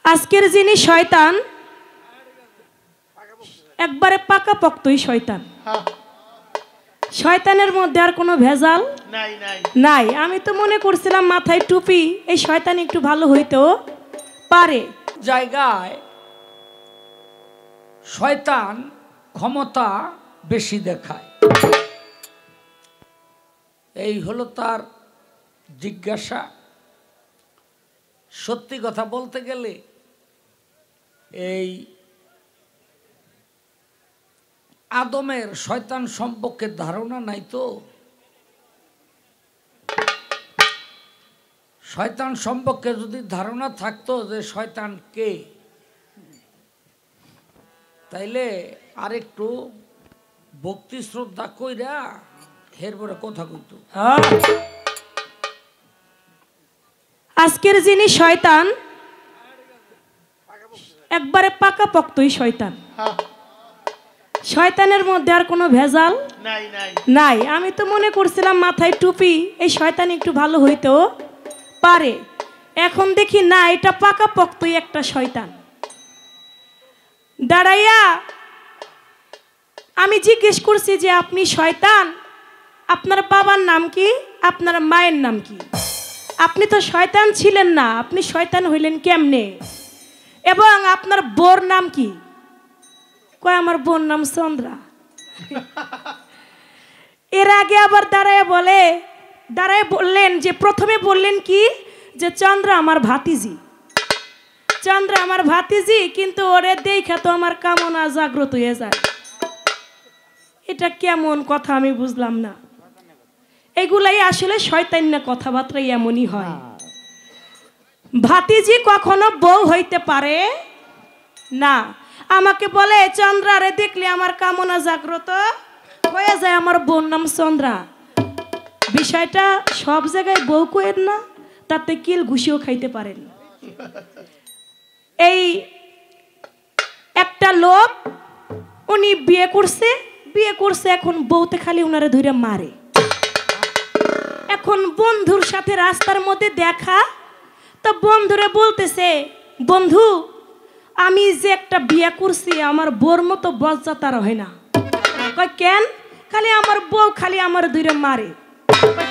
আজকের যিনি শয়তান একবারে পাকাপোক্তই শয়তান। শয়তানের মধ্যে আর কোনো ভেজাল নাই। আমি তো মনে করছিলাম মাথায় টুপি, এই শয়তান একটু ভালো হইতেও পারে। জায়গায় শয়তান ক্ষমতা বেশি দেখায়, এই হলো তার জিজ্ঞাসা। সত্যি কথা বলতে গেলে এই আদমের শয়তান সম্পর্কে ধারণা নাই। তো শয়তান সম্পর্কে যদি ধারণা থাকতো যে শয়তান কে, তাইলে আরেকটু ভক্তি শ্রদ্ধা কইরা এরপরে কথা কইতো। আজকের যিনি শয়তান একবারে পাকাপোক্তই শয়তান। শয়তানের মধ্যে আর কোনো ভেজাল নাই। আমি তো মনে করছিলাম মাথায় টুপি, এই শয়তান একটু ভালো হইতেও পারে। এখন দেখি না, এটা পাকাপোক্তই একটা শয়তান। দাঁড়াইয়া আমি জিজ্ঞেস করছি যে আপনি শয়তান, আপনার বাবার নাম কি, আপনার মায়ের নাম কি? আপনি তো শয়তান ছিলেন না, আপনি শয়তান হইলেন কেমনে? এবং আপনার বোর নাম কি? কয় আমার বোর নাম চন্দ্রা। এর আগে আবার দাঁড়ায় বললেন যে প্রথমে বললেন কি যে চন্দ্রা আমার ভাতিজি, চন্দ্রা আমার ভাতিজি, কিন্তু ওরে দেখা তো আমার কামনা জাগ্রত হয়ে যায়। এটা কেমন কথা আমি বুঝলাম না। এগুলাই আসলে শয়তান্য কথাবার্তা এমনই হয়। ভাতিজি কখনো বউ হইতে পারে না। আমাকে বলে চন্দ্রারে দেখলে আমার কামনা জাগ্রত হয়ে যায়, আমার বোন নাম চন্দ্রা। বিষয়টা সব জায়গায় বউ কয়েন না, তাতে কিল ঘুষিও খাইতে পারেন। এই একটা লোক উনি বিয়ে করছে, এখন বউতে খালি উনারে ধরে মারে। এখন বন্ধুর সাথে রাস্তার মধ্যে দেখা, তো বন্ধুরে বলতেছে, বন্ধু আমি যে একটা বিয়ে করছি, আমার বোর মতো বজ্জাতার হয় না। কেন? খালি আমার বউ খালি আমার ধরে মারে।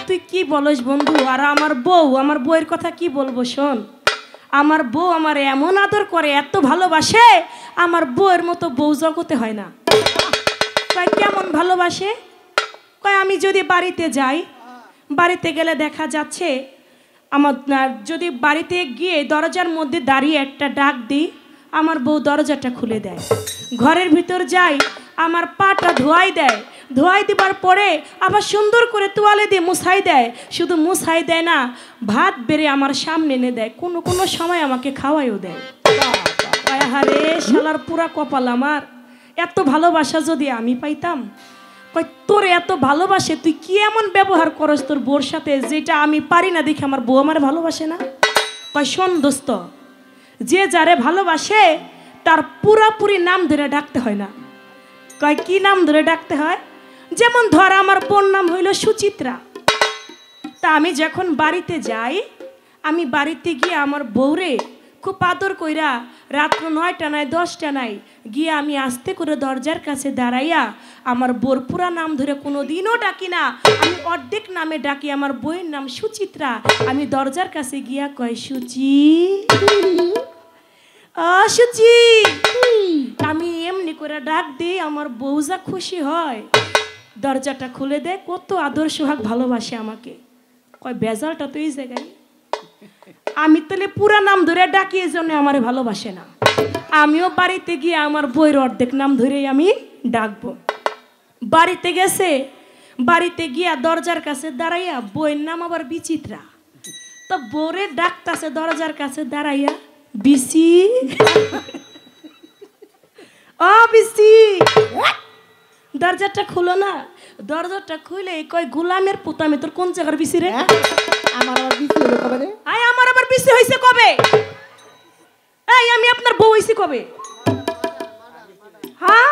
তুই কি বলস বন্ধু? আর আমার বউয়ের কথা কি বলবো শোন, আমার বউ আমার এমন আদর করে, এত ভালোবাসে, আমার বউয়ের মতো বউ জগতে হয় না। কয় কেমন ভালোবাসে? কয় আমি যদি বাড়িতে যাই, বাড়িতে গেলে দেখা যাচ্ছে আমার, যদি বাড়িতে গিয়ে দরজার মধ্যে দাঁড়িয়ে একটা ডাক দিই, আমার বউ দরজাটা খুলে দেয়। ঘরের ভিতর যাই, আমার পাটা ধোয়াই দেয়, ধোয়াই দেবার পরে আবার সুন্দর করে তোয়ালে দিয়ে মুছাই দেয়। শুধু মুছাই দেয় না, ভাত বেড়ে আমার সামনে এনে দেয়, কোনো কোনো সময় আমাকে খাওয়াইও দেয়। আরে শালার পুরা কপাল আমার, এত ভালোবাসা যদি আমি পাইতাম। কই তোর এত ভালোবাসে, তুই কি এমন ব্যবহার করস তোর বউর সাথে যেটা আমি পারি না দেখে আমার বউ আমার ভালোবাসে না? কই শোন দোস্ত, যে যারে ভালোবাসে তার পুরাপুরি নাম ধরে ডাকতে হয় না। কয় কি নাম ধরে ডাকতে হয়? যেমন ধর আমার বোন নাম হইল সুচিত্রা। তা আমি যখন বাড়িতে যাই, আমি বাড়িতে গিয়ে আমার বউরে খুব আদর কইরা রাত্র 9টা নাই 10টা নাই গিয়ে আমি আস্তে করে দরজার কাছে দাঁড়াইয়া আমার বউর পুরা নাম ধরে কোনো দিনও ডাকি না, আমি অর্ধেক নামে ডাকি। আমার বউয়ের নাম সুচিত্রা। আমি দরজার কাছে গিয়া কয় সুচি, সুচি, আমি এমনি করে ডাক দিই, আমার বউ যা খুশি হয়, দরজাটা খুলে দেয়। কত আদর সোহাগ ভালোবাসে আমাকে। কয় বেজালটা তো এই জায়গায়, আমি তাহলে পুরা নাম ধরে ডাকি, এই জন্য আমার ভালোবাসে না। আমিও বাড়িতে গিয়ে আমার বইয়ের অর্ধেক নাম ধরেই আমি ডাকবো। বাড়িতে গেছে, বাড়িতে গিয়া দরজার কাছে দাঁড়াইয়া, বইয়ের নাম আবার বিচিত্রা, তো বউরে ডাকতাছে দরজার কাছে দাঁড়াইয়া, বিসি, ও বিসি, দরজাটা খুলো না। দরজাটা খুলে কয় গোলামের পুতামি, তোর কোন জায়গার বিসি রে? আমার আবার বিসি হলো কবে রে? আমার আবার বিসি হইছে কবে? এই আমি আপনার বউ হইছি কবে? হ্যাঁ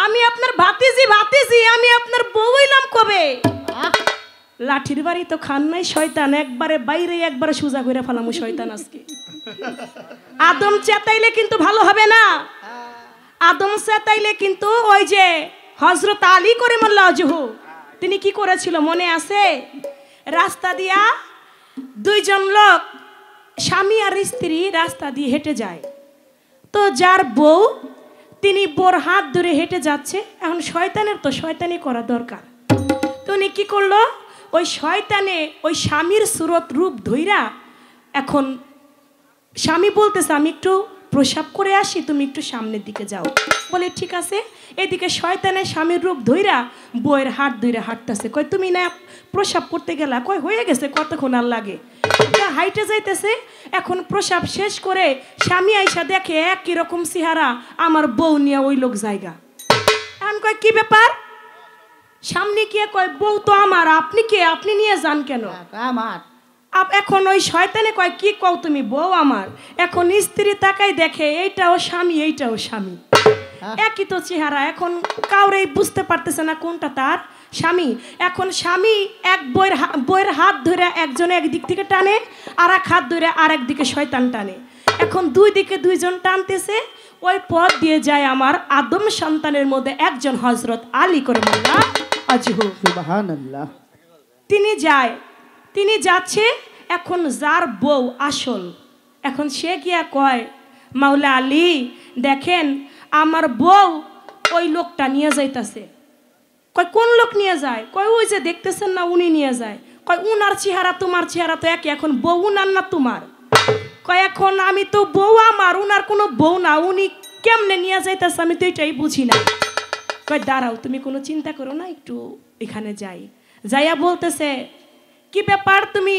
আমি আপনার ভাতিজি, আমি আপনার বউ হইলাম কবে? লাঠির বাড়ি তো খান নাই শয়তান, একবারে বাইরে একবারে সোজা করে ফেলামু শয়তান আজকে। আদম চেতাইলে কিন্তু ভালো হবে না। আদম চেতাইলে কিন্তু ওই যে হযরত আলী করিমুল্লাহ ওয়াজহু তিনি কি করেছিল মনে আছে? রাস্তা দিয়া দুইজন লোক স্বামী আর স্ত্রী রাস্তা দিয়ে হেঁটে যায়। তো যার বউ তিনি বোর হাত ধরে হেঁটে যাচ্ছে। এখন শয়তানের তো শয়তানি করা দরকার। তো উনি কি করলো? ওই শয়তানে ওই স্বামীর সুরত রূপ ধইরা, এখন স্বামী বলতেছে আমি একটু প্রসাব করে আসি, তুমি একটু সামনের দিকে যাও। বলে ঠিক আছে। এদিকে শয়তানের স্বামীর রূপ ধইরা বইয়ের হাত ধইরা হাঁটতেছে। কয় তুমি না প্রসাব করতে গেলা? কয় হয়ে গেছে, কতক্ষণ আর লাগে। হাইটে যাইতেছে। এখন প্রসাব শেষ করে স্বামী আইসা দেখে একই রকম চেহারা আমার বউ নিয়ে ওই লোক জায়গা। এখন কয় কি ব্যাপার? সামনে গিয়ে কয় বউ তো আমার, আপনি কে? আপনি নিয়ে যান কেন? আমার এখন ওই শয়তানে কয় কি কও তুমি? বউ আমার। এখন স্ত্রী তাকাই দেখে এইটাও স্বামী এইটাও স্বামী, একই তো চেহারা। এখন কাউরেই বুঝতে পারতেছে না কোনটা তার স্বামী। এখন স্বামী এক বইয়ের হাত ধরে একজনে একদিক থেকে টানে, আর এক হাত ধরে আর একদিকে শয়তান টানে। এখন দুই দিকে দুইজন টানতেছে। ওই পথ দিয়ে যায় আমার আদম সন্তানের মধ্যে একজন হযরত আলী করিমুল্লাহ ওয়াজহু। সুবহানাল্লাহ। তিনি যাচ্ছে। এখন যার বউ আসল, এখন সে গিয়া কয় মাওলা আলী দেখেন আমার বউ ওই লোকটা নিয়ে যাইতাছে। কয় কোন লোক নিয়ে যায়? কয় ওই যে দেখতেছেন না উনি নিয়ে যায়। কয় উনার চেহারা তোমার চেহারা তো একই, এখন বউ উনার না তোমার? কয় এখন আমি তো বউ আমার, উনার কোনো বউ না, উনি কেমনে নিয়ে যাইতেছে আমি তো এটাই বুঝি না। কয় দাঁড়াও তুমি কোনো চিন্তা করো না, একটু এখানে যাইয়া বলতেছে কি ব্যাপার তুমি,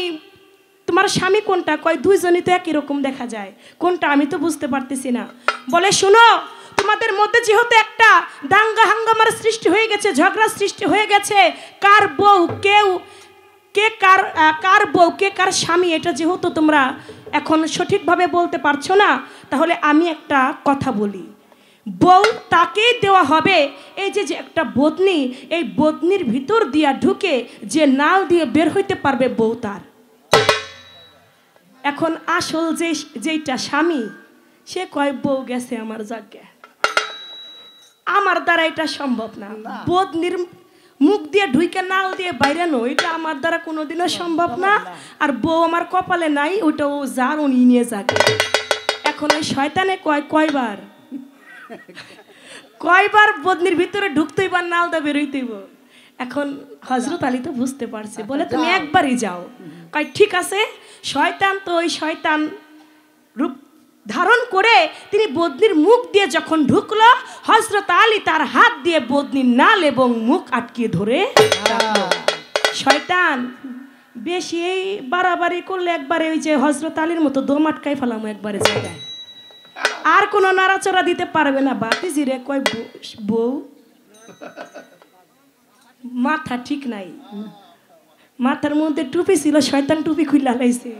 তোমার স্বামী কোনটা? কয় দুইজনই তো একই রকম দেখা যায়, কোনটা আমি তো বুঝতে পারতেছি না। বলে শোনো, তোমাদের মধ্যে যেহেতু একটা দাঙ্গা হাঙ্গামার সৃষ্টি হয়ে গেছে, ঝগড়া সৃষ্টি হয়ে গেছে, কার বউ কার বউ কে কার স্বামী এটা যেহেতু তোমরা এখন সঠিকভাবে বলতে পারছো না, তাহলে আমি একটা কথা বলি। বউ তাকেই দেওয়া হবে এই যে একটা বদনি, এই বদনির ভিতর দিয়া ঢুকে যে নাল দিয়ে বের হইতে পারবে বউ তার। এখন আসল যেইটা স্বামী সে কয় বউ গেছে আমার জায়গায়, আমার দ্বারা এটা সম্ভব না। বদনির মুখ দিয়ে ঢুকে নাল দিয়ে বাইরে নো, এটা আমার দ্বারা কোনোদিনও সম্ভব না। আর বউ আমার কপালে নাই, ওইটা ও যার উনি নিয়ে যাক। এখন ওই শয়তানে কয়বার বদনির ভিতরে ঢুকতেই বা নাল দা বেরোইতেইব। এখন হযরত আলী তো বুঝতে পারছে, বলে তুমি একবারই যাও। কয় ঠিক আছে। শয়তান তো ওই শয়তান রূপ ধারণ করে তিনি বদনির মুখ দিয়ে যখন ঢুকলো, হযরত আলী তার হাত দিয়ে বদনির নাল এবং মুখ আটকিয়ে ধরে। শয়তান বেশি এই বাড়াবাড়ি করলে একবারে ওই যে হযরত আলীর মতো দম আটকাই ফেলাম একবারে জায়গায়, আর কোনো নাড়াচড়া দিতে পারবে না। বাতিজিরে কয় বউ মাথা ঠিক নাই, মাথার মধ্যে টুপি ছিল, শয়তান টুপি খুলে লাইছে।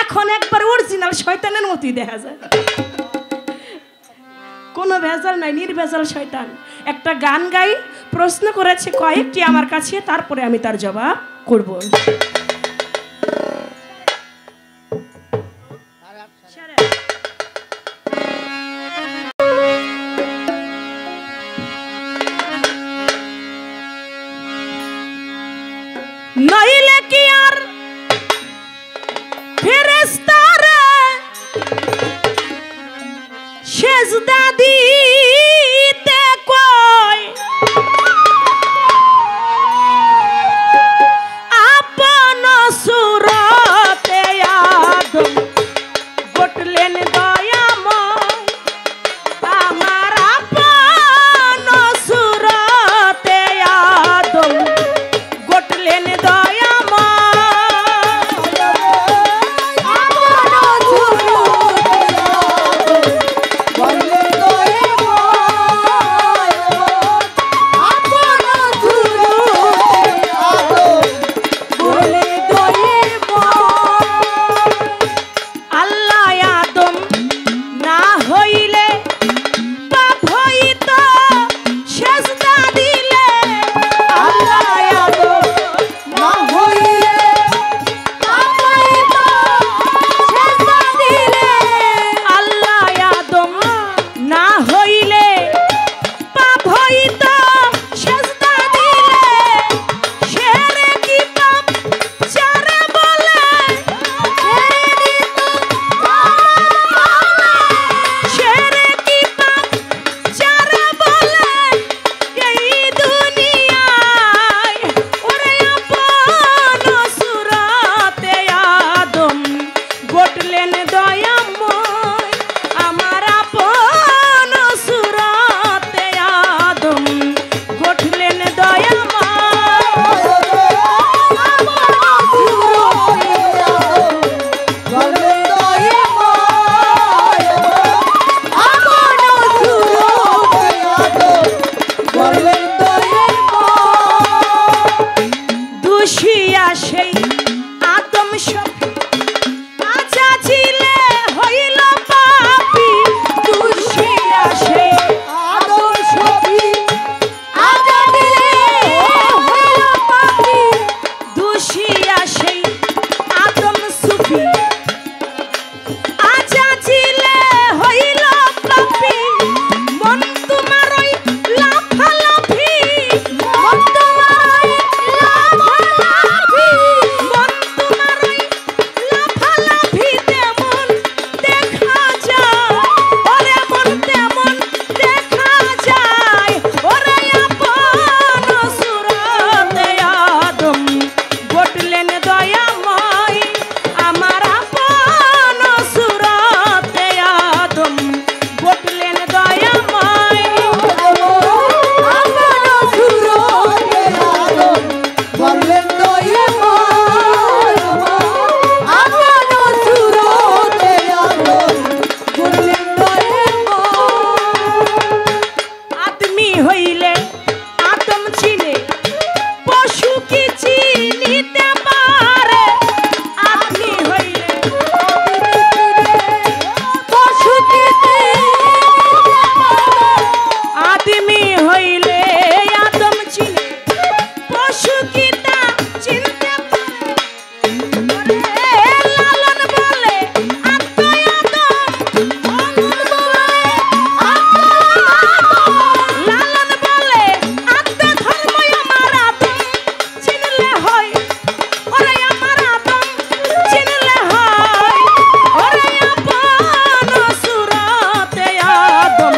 এখন একবার অরিজিনাল শয়তানের মতোই দেখা যায়, কোনো ভেজাল নাই, নির্ভেজাল শয়তান। একটা গান গাই, প্রশ্ন করেছে কয়েকটি আমার কাছে, তারপরে আমি তার জবাব করব। নইলে কি আর ফেরেশতারা সেজদা দিতে কয়, আপন সুরতে আদম ঘটলেন দয়া ঘটলেন দয়াময় আমার আপন সুরাতে আদম ঘটলেন দুষিয়া সেই আদম সফি আজা ছিলে হইল পাপী দুষিয়া সেই আদম সফি আজা ছিলে হইল পাপী দুষিয়া সেই আদম সফি আজা ছিলে হইল পাপী মন তোমার ওই লাফালাফি মন তোমার ওই লাফালাফি মন তোমার ওই লাফালাফি তেমন দেখা যায় ওরে মন তেমন দেখা যায় ওরে আপন সুরাতে আদম ঘটলেন দয়াময় আমার আপন সুরাতে আদম ঘটলেন দয়াময় আপন সুরাতে আদম ঘটলেন দয়াময় আপন সুরাতে আদম ঘটলেন দয়াময় আদমি হইলে আদম চিনে পশু কি চিনিতে পারে আদমি হইলে পশু কি আদমি হইলে আদম চিনে পশু কি তা চিনতে পারে লালন বলে আত্মা আদম লালন বলে আত্মা ধর্মই আমার আদম চিনলে হয় ওরে আমার আদম চিনলে হয় ওরে আপন সুরাতে আদম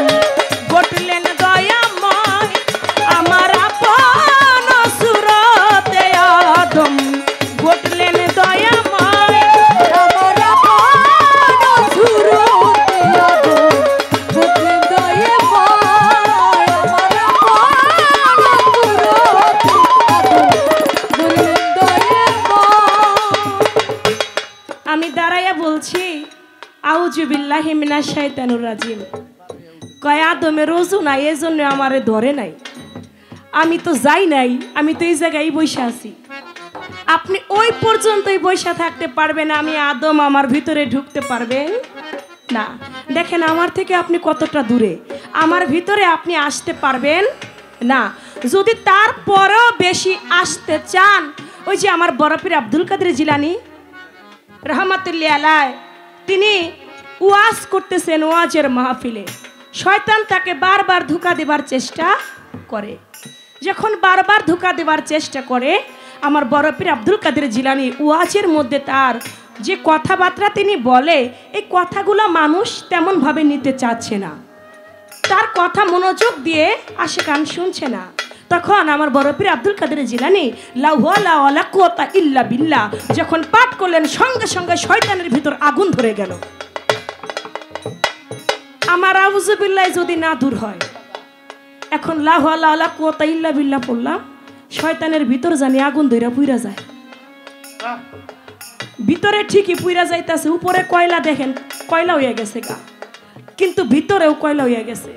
ঘটলেন দয়াময় আমার আপন সুরাতে আদম ঘটলেন দয়াময় আমার আপন সুরাতে আদম ঘটলেন দয়াময় আমার আপন সুরাতে আদম ঘটলেন দয়াময় আমি দাঁড়াইয়া বলছি আউযু বিল্লাহি মিনাশ শাইতানির রাজিম কয় আদমের ওযু নাই এজন্য আমারে ধরে নাই আমি তো যাই নাই আমি তো এই জায়গায় বসে আছি আপনি ওই পর্যন্তই বসে থাকতে পারবেন আমি আদম আমার ভিতরে ঢুকতে পারবেন না দেখেন আমার থেকে আপনি কতটা দূরে আমার ভিতরে আপনি আসতে পারবেন না যদি তারপরেও বেশি আসতে চান ওই যে আমার বড় পীর আব্দুল কাদের জিলানী রহমাতুল্লাহ আলাইহি তিনি ওয়াজ করতেছেন ওয়াজের মাহফিলে শয়তান তাকে বারবার ধোঁকা দেবার চেষ্টা করে যখন বারবার ধোঁকা দেবার চেষ্টা করে আমার বড় পীর আব্দুল কাদের জিলানী ওয়াজের মধ্যে তার যে কথাবার্তা তিনি বলে এই কথাগুলো মানুষ তেমন ভাবে নিতে চাচ্ছে না তার কথা মনোযোগ দিয়ে আশিকান শুনছে না তখন আমার বড় পীর আব্দুল কাদের জিলানী লা হাওলা ওয়ালা কুওয়াতা ইল্লা বিল্লাহ যখন পাঠ করলেন সঙ্গে সঙ্গে শয়তানের ভিতর আগুন ধরে গেল আমার আউযু বিল্লাহ যদি না দূর হয় এখন লা হাওলা ওয়ালা কুওয়াতা ইল্লা বিল্লাহ পড়লাম শয়তানের ভিতর জানি আগুন ধইরা পুইরা যায় ভিতরে ঠিকই পুইরা যাইতাছে উপরে কয়লা দেখেন কয়লা হইয়া গেছে গা কিন্তু ভিতরেও কয়লা হইয়া গেছে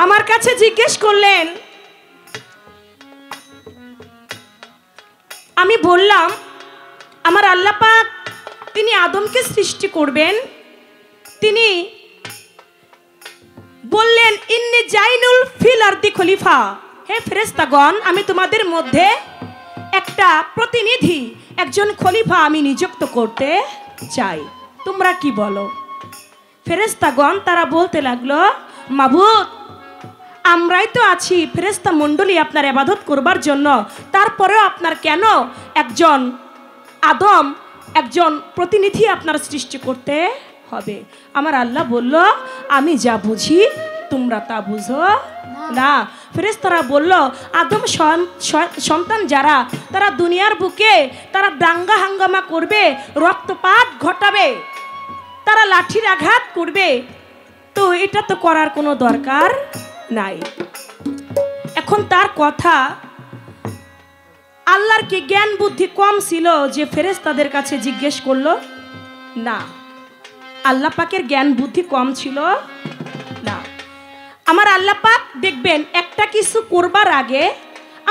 আমার কাছে জিজ্ঞেস করলেন আমি বললাম আমার আল্লাহ পাক তিনি আদমকে সৃষ্টি করবেন তিনি বললেন ইন্নী জাইনুল ফিল আরদি খলিফা হে ফেরেশতাগণ আমি তোমাদের মধ্যে একটা প্রতিনিধি একজন খলিফা আমি নিযুক্ত করতে চাই তোমরা কি বলো ফেরেশতাগণ তারা বলতে লাগলো মাবুদ আমরাই তো আছি ফেরেশতা মণ্ডলী আপনার ইবাদত করবার জন্য তারপরেও আপনার কেন একজন আদম একজন প্রতিনিধি আপনার সৃষ্টি করতে হবে আমার আল্লাহ বলল আমি যা বুঝি তোমরা তা বুঝো না ফেরেশতারা বলল, আদম সন্তান যারা, তারা দুনিয়ার বুকে তারা দাঙ্গা হাঙ্গামা করবে, রক্তপাত ঘটাবে, তারা লাঠির আঘাত করবে, তো এটা তো করার কোনো দরকার নাই। এখন তার কথা, আল্লাহর কি জ্ঞান বুদ্ধি কম ছিল যে ফেরেশতাদের কাছে জিজ্ঞেস করলো? না, আল্লাহ পাকের জ্ঞান বুদ্ধি কম ছিল না। আমার আল্লাহ পাক দেখবেন, একটা কিছু করবার আগে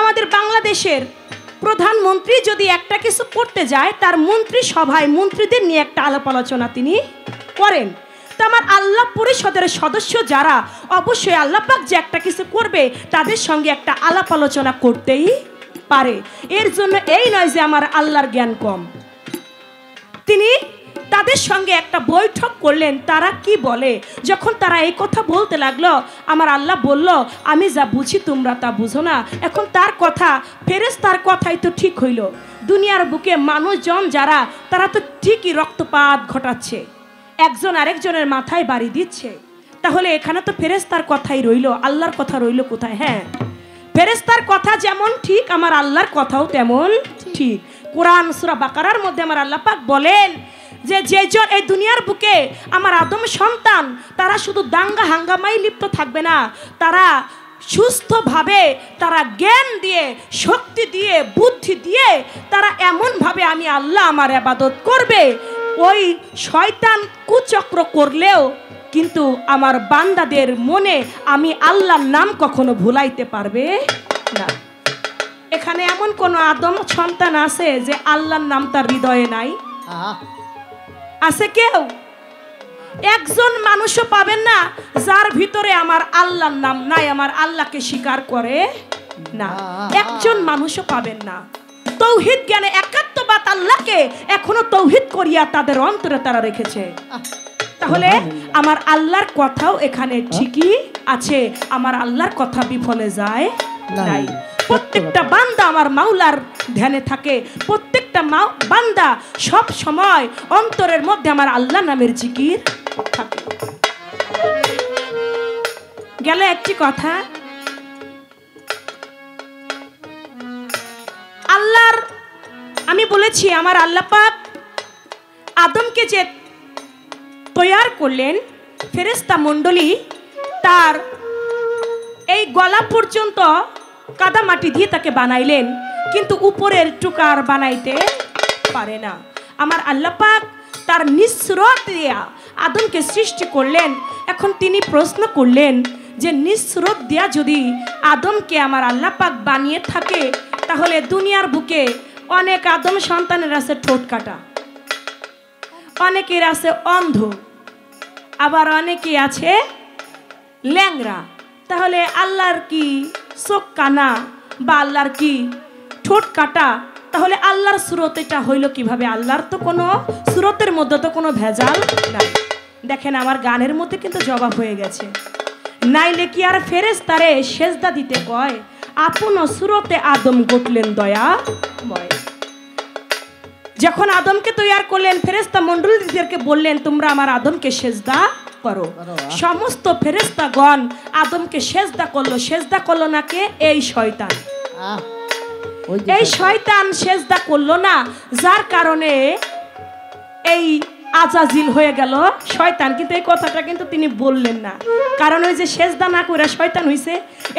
আমাদের বাংলাদেশের প্রধানমন্ত্রী যদি একটা কিছু করতে যায়, তার মন্ত্রী সভায় মন্ত্রীদের নিয়ে একটা আলাপ আলোচনা তিনি করেন। তো আমার আল্লাহ পরিষদের সদস্য যারা, অবশ্যই আল্লাহ পাক যে একটা কিছু করবে তাদের সঙ্গে একটা আলাপ আলোচনা করতেই পারে। এর জন্য এই নয় যে আমার আল্লাহর জ্ঞান কম। তিনি তাদের সঙ্গে একটা বৈঠক করলেন, তারা কি বলে। যখন তারা এই কথা বলতে লাগলো, আমার আল্লাহ বলল, আমি যা বুঝি তোমরা তা বুঝো না। এখন তার কথা, ফেরেশতার কথাই তো ঠিক হইল। দুনিয়ার বুকে মানুষজন যারা, তারা তো ঠিকই রক্তপাত ঘটাচ্ছে, একজন আরেকজনের মাথায় বাড়ি দিচ্ছে। তাহলে এখানে তো ফেরেশতার কথাই রইল, আল্লাহর কথা রইল কোথায়? হ্যাঁ, ফেরেশতার কথা যেমন ঠিক, আমার আল্লাহর কথাও তেমন ঠিক। কোরআন সূরা বাকারার মধ্যে আমার আল্লাহ পাক বলেন যে যেজন এই দুনিয়ার বুকে আমার আদম সন্তান, তারা শুধু দাঙ্গা হাঙ্গামায় লিপ্ত থাকবে না, তারা সুস্থভাবে, তারা জ্ঞান দিয়ে, শক্তি দিয়ে, বুদ্ধি দিয়ে, তারা এমনভাবে আমি আল্লাহ আমার ইবাদত করবে, ওই শয়তান কুচক্র করলেও কিন্তু আমার বান্দাদের মনে আমি আল্লাহর নাম কখনো ভুলাইতে পারবে না। এখানে এমন কোন আদম সন্তান আছে যে আল্লাহর নাম তার হৃদয়ে নাই? আছে কেউ? একজন মানুষও পাবেন না যার ভিতরে আমার আল্লাহর নাম নাই, আমার আল্লাহকে স্বীকার করে না। একজন মানুষও পাবেন না। তৌহিদ জ্ঞানে একাত্মবাদ আল্লাহকে এখনো তৌহিদ করিয়া তাদের অন্তরে তারা রেখেছে। তাহলে আমার আল্লাহর কথাও এখানে ঠিকই আছে, আমার আল্লাহর কথা বিফলে যায় নাই। প্রত্যেকটা বান্দা আমার মাওলার ধ্যানে থাকে, প্রত্যেকটা বান্দা সব সময় অন্তরের মধ্যে আমার আল্লাহ নামের জিকির থাকে। গেল একটি কথা, আল্লাহর, আমি বলেছি আমার আল্লাহ পাক আদমকে যে তৈয়ার করলেন, ফেরেশতা মণ্ডলী তার এই গলা পর্যন্ত কাদা মাটি দিয়ে তাকে বানাইলেন, কিন্তু উপরের টুকার বানাইতে পারে না। আমার আল্লাহ পাক তার নিঃস্রোত দিয়া আদমকে সৃষ্টি করলেন। এখন তিনি প্রশ্ন করলেন যে নিঃস্রোত দিয়া যদি আদমকে আমার আল্লাহ পাক বানিয়ে থাকে, তাহলে দুনিয়ার বুকে অনেক আদম সন্তানের আছে ঠোঁট কাটা, অনেকের আছে অন্ধ, আবার অনেকে আছে ল্যাংরা। তাহলে আল্লাহর কি চোখ কানা বা আল্লাহর কি ঠোঁট কাটা? তাহলে আল্লাহর সুরত এটা হইল কিভাবে? আল্লাহর তো কোনো সুরতের মধ্যে তো কোনো ভেজাল নাই। দেখেন আমার গানের মধ্যে কিন্তু জবাব হয়ে গেছে। নাইলে কি আর ফেরেশতারে সেজদা দিতে কয়? আপন সুরতে আদম গঠলেন দয়াময়। যখন আদমকে তৈয়ার করলেন, ফেরেশতা মণ্ডলীদেরকে বললেন তোমরা আমার আদমকে সেজদা করো। সমস্ত ফেরেশতাগণ আদমকে সেজদা করলো। সেজদা করলো না কে? এই শয়তান। এই শয়তান সেজদা করলো না, যার কারণে এই আজাজিল হয়ে গেল শয়তান। কিন্তু এই কথাটা কিন্তু তিনি বললেন না, কারণ ওই যে সেজদা না করে শয়তান হইছে,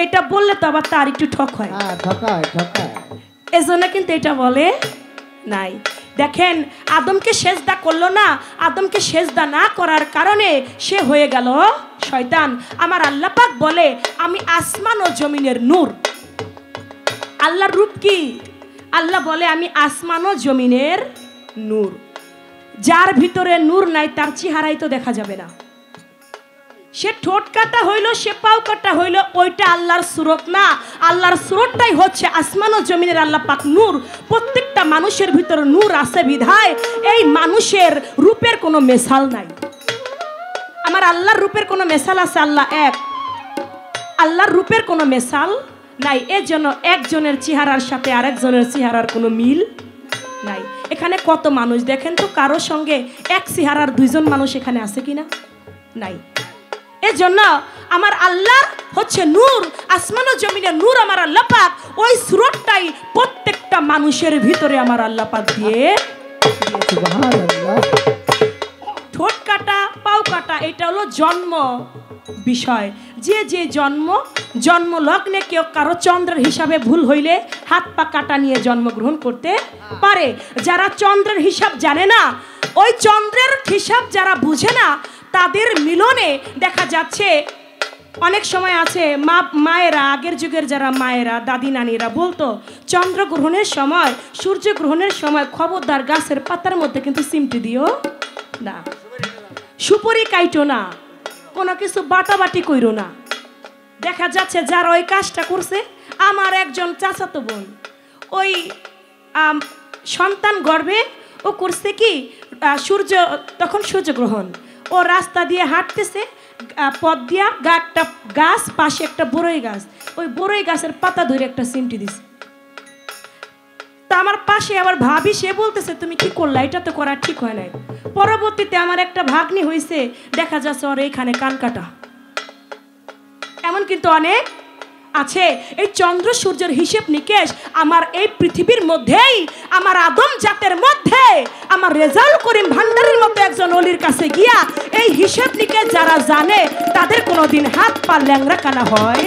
এটা বললে তো আবার তার একটু ঠক হয়, এজন্য কিন্তু এটা বলে নাই। দেখেন আদমকে সেজদা করলো না, আদমকে সেজদা না করার কারণে সে হয়ে গেল শয়তান। আমার আল্লাহ পাক বলে আমি আসমান ও জমিনের নূর। আল্লাহর রূপ কি? আল্লাহ বলে আমি আসমান ও জমিনের নূর। যার ভিতরে নূর নাই তার চেহারাই তো দেখা যাবে না। সে ঠোঁট কাটা হইলো, সে পাও কাটা হইলো, ওইটা আল্লাহর সুরত না। আল্লাহর সুরতটাই হচ্ছে আসমান ও জমিনের আল্লাহ পাক নূর। প্রত্যেকটা মানুষের ভিতরে নূর আছে বিধায় এই মানুষের রূপের কোনো মেসাল নাই। আমার আল্লাহর রূপের কোনো মেসাল আছে? আল্লাহ এক, আল্লাহর রূপের কোনো মেসাল নাই। এর জন্য একজনের চেহারার সাথে আরেকজনের চেহারার কোনো মিল নাই। এখানে কত মানুষ দেখেন তো, কারোর সঙ্গে এক চেহারার দুইজন মানুষ এখানে আছে কিনা? নাই। এজন্য আমার আল্লাহ হচ্ছে নূর, আসমান ও জমিনের নূর আমার আল্লাহ পাক, ওই সুরতটাই প্রত্যেকটা মানুষের ভিতরে আমার আল্লাহ পাক দিয়ে সুবহানাল্লাহ। ঠোঁট কাটা পাও কাটা এটা হলো জন্ম বিষয়। যে জন্ম লগ্নে কেউ কারো চন্দ্রের হিসাবে ভুল হইলে হাত পা কাটা নিয়ে জন্মগ্রহণ করতে পারে। যারা চন্দ্রের হিসাব জানে না, ওই চন্দ্রের হিসাব যারা বুঝে না, তাদের মিলনে দেখা যাচ্ছে অনেক সময় আছে মায়েরা, আগের যুগের যারা মায়েরা দাদি নানিরা বলতো চন্দ্রগ্রহণের সময় সূর্যগ্রহণের সময় খবরদার গাছের পাতার মধ্যে কিন্তু চিমটি দিও না, সুপুরি কাইটো না, কোনো কিছু বাটাবাটি কইরো না। দেখা যাচ্ছে যারা ওই কাজটা করছে, আমার একজন চাচাতো বোন ওই সন্তান গর্ভে ও করছে কি তখন সূর্যগ্রহণ, ও রাস্তা দিয়ে হাঁটতেছে, পথ দিয়া একটা গাছ, পাশে একটা বড়ই গাছ, ওই বড়ই গাছের পাতা ধরে একটা চিমটি দিছে। তা আমার পাশে আবার ভাবি, সে বলতেছে তুমি কি করলা, এটা তো করা ঠিক হয় নাই। পরবর্তীতে আমার একটা ভাগ্নি হয়েছে, দেখা যাচ্ছে ওর এইখানে কান কাটা। এমন কিন্তু অনেক আছে। এই চন্দ্র সূর্যের হিসেব নিকেশ আমার এই পৃথিবীর মধ্যেই, আমার আদম জাতের মধ্যে, আমার রেজাউল করিম ভান্ডারের মতো একজন অলির কাছে গিয়া এই হিসেব নিকেশ যারা জানে, তাদের কোনোদিন হাত পা ল্যাংড়া কানা হয়।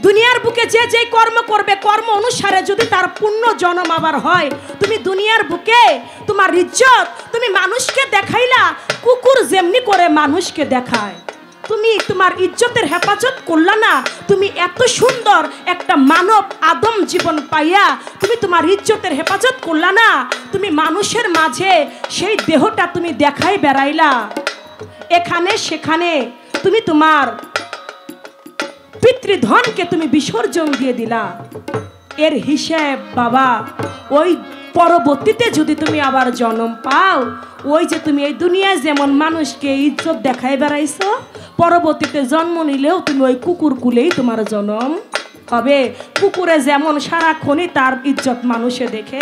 দুনিয়ার বুকে যে কর্ম করবে, কর্ম অনুসারে যদি তার পূর্ণ জন্ম আবার হয়, তুমি দুনিয়ার বুকে তোমার ইজ্জত তুমি মানুষকে দেখাইলা, কুকুর যেমনি করে মানুষকে দেখায়, তুমি তোমার ইজ্জতের হেফাজত করলা না। তুমি এত সুন্দর একটা মানব আদম জীবন পাইয়া তুমি তোমার ইজ্জতের হেফাজত করলা না। তুমি মানুষের মাঝে সেই দেহটা তুমি দেখাই বেড়াইলা, এখানে সেখানে তুমি তোমার পিতৃধনকে তুমি বিসর্জন দিয়ে দিলা। এর হিসেব বাবা, ওই পরবর্তীতে যদি তুমি আবার জন্ম পাও, ওই যে তুমি এই দুনিয়ায় যেমন মানুষকে ইজ্জত দেখাই বেড়াইছো, পরবর্তীতে জন্ম নিলেও তুমি ওই কুকুর কুলেই তোমার জন্ম হবে। কুকুরে যেমন সারাক্ষণই তার ইজ্জত মানুষে দেখে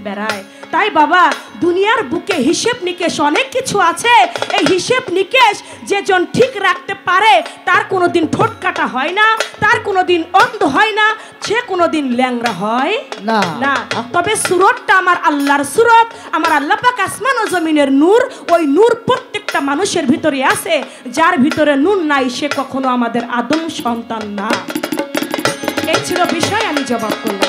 বেড়ায়। তাই বাবা, দুনিয়ার বুকে হিসেব নিকেশ অনেক কিছু আছে। এই হিসেব নিকেশ যেজন ঠিক রাখতে পারে, তার কোনোদিন ঠোঁট কাটা হয় না, তার কোনোদিন অন্ধ হয় না, সে কোনোদিন ল্যাংড়া হয় না। তবে সুরতটা আমার আল্লাহর সুরত, আমার আল্লাহ পাক আসমান ও জমিনের নূর, ওই নূর প্রত্যেকটা মানুষের ভিতরে আছে। যার ভিতরে নূর নাই, সে কখনো আমাদের আদম সন্তান না। এই ছিল বিষয়, আমি জবাব করলাম।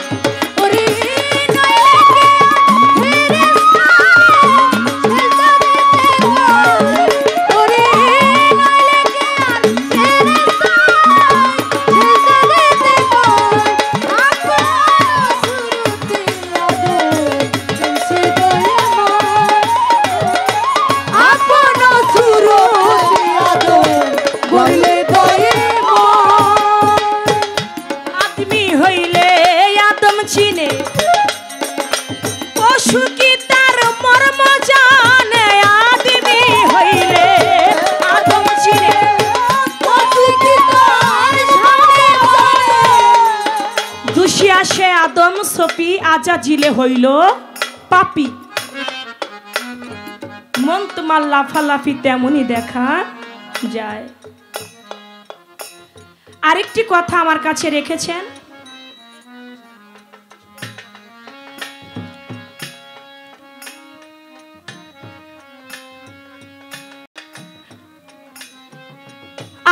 আদম সফি আজাজিলে হইল পাপি, মন তোমার লাফালাফি তেমনই দেখা যায়। আরেকটি কথা আমার কাছে রেখেছেন,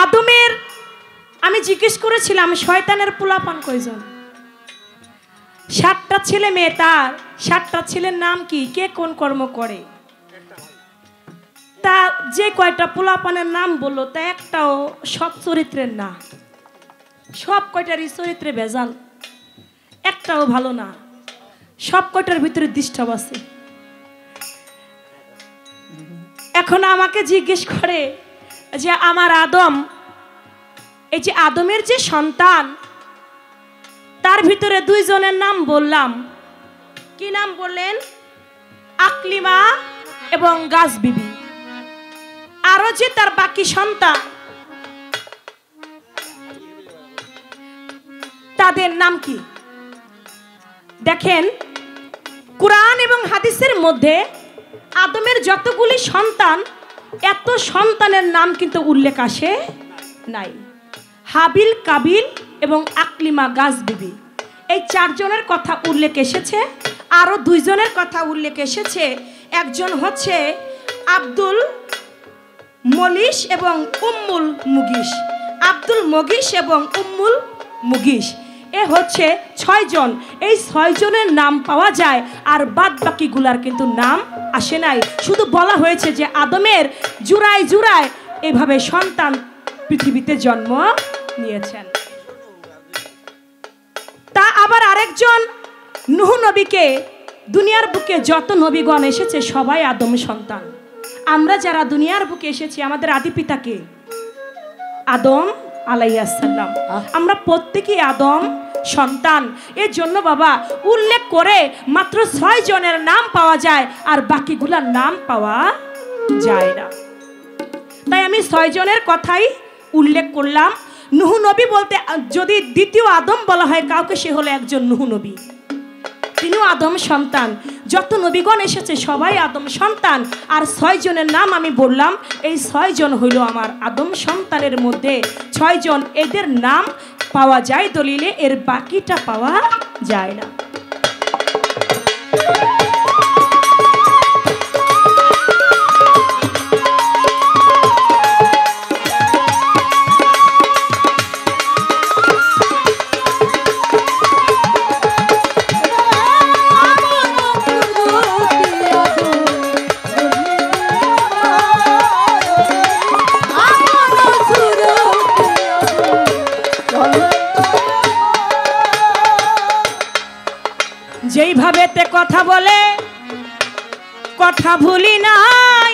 আদমের, আমি জিজ্ঞেস করেছিলাম শয়তানের পোলাপান কয়জন? 7টা ছেলে মেয়ে, তার 7টা ছেলের নাম কি, কে কোন কর্ম করে? তা যে কয়টা পোলাপানের নাম বললো, তা একটাও সৎ চরিত্রের না, সব কয়টারই চরিত্রে ভেজাল, একটাও ভালো না, সব কয়টার ভিতরে ডিস্টার্ব আছে। এখন আমাকে জিজ্ঞেস করে যে আমার আদম, এই যে আদমের যে সন্তান, তার ভিতরে 2 জনের নাম বললাম, কি নাম বললেন? আকলিমা এবং গাছ বিবি। আরো যে তার বাকি সন্তান, তাদের নাম কি? দেখেন, কুরআন এবং হাদিসের মধ্যে আদমের যতগুলি সন্তান, এত সন্তানের নাম কিন্তু উল্লেখ আসে নাই। হাবিল, কাবিল এবং আকলিমা গাছ বিবি, এই 4 জনের কথা উল্লেখ এসেছে। আরও 2 জনের কথা উল্লেখ এসেছে। একজন হচ্ছে আব্দুল মলিশ এবং উম্মুল মুগিস। আব্দুল মগিস এবং উম্মুল মুগিস, এ হচ্ছে 6 জন। এই 6 জনের নাম পাওয়া যায়, আর বাদ বাকিগুলার কিন্তু নাম আসে নাই। শুধু বলা হয়েছে যে আদমের জুড়ায় জুড়ায় এভাবে সন্তান পৃথিবীতে জন্ম নিয়েছেন। তা আবার আরেকজন নূহ নবীকে, দুনিয়ার বুকে যত নবীগণ এসেছে সবাই আদম সন্তান। আমরা যারা দুনিয়ার বুকে এসেছি, আমাদের আদি পিতাকে আদম আলাইহিস সালাম, আমরা প্রত্যেকেই আদম সন্তান। এর জন্য বাবা উল্লেখ করে মাত্র 6 জনের নাম পাওয়া যায়, আর বাকিগুলার নাম পাওয়া যায় না। তাই আমি 6 জনের কথাই উল্লেখ করলাম। নূহ নবী বলতে যদি দ্বিতীয় আদম বলা হয় কাউকে, সে হলো একজন নূহ নবী, তিনিও আদম সন্তান। যত নবীগণ এসেছে সবাই আদম সন্তান। আর 6 জনের নাম আমি বললাম, এই 6 জন হইল আমার আদম সন্তানের মধ্যে 6 জন। এদের নাম পাওয়া যায় দলিলে, এর বাকিটা পাওয়া যায় না। যেইভাবে তে কথা বলে কথা ভুলি নাই,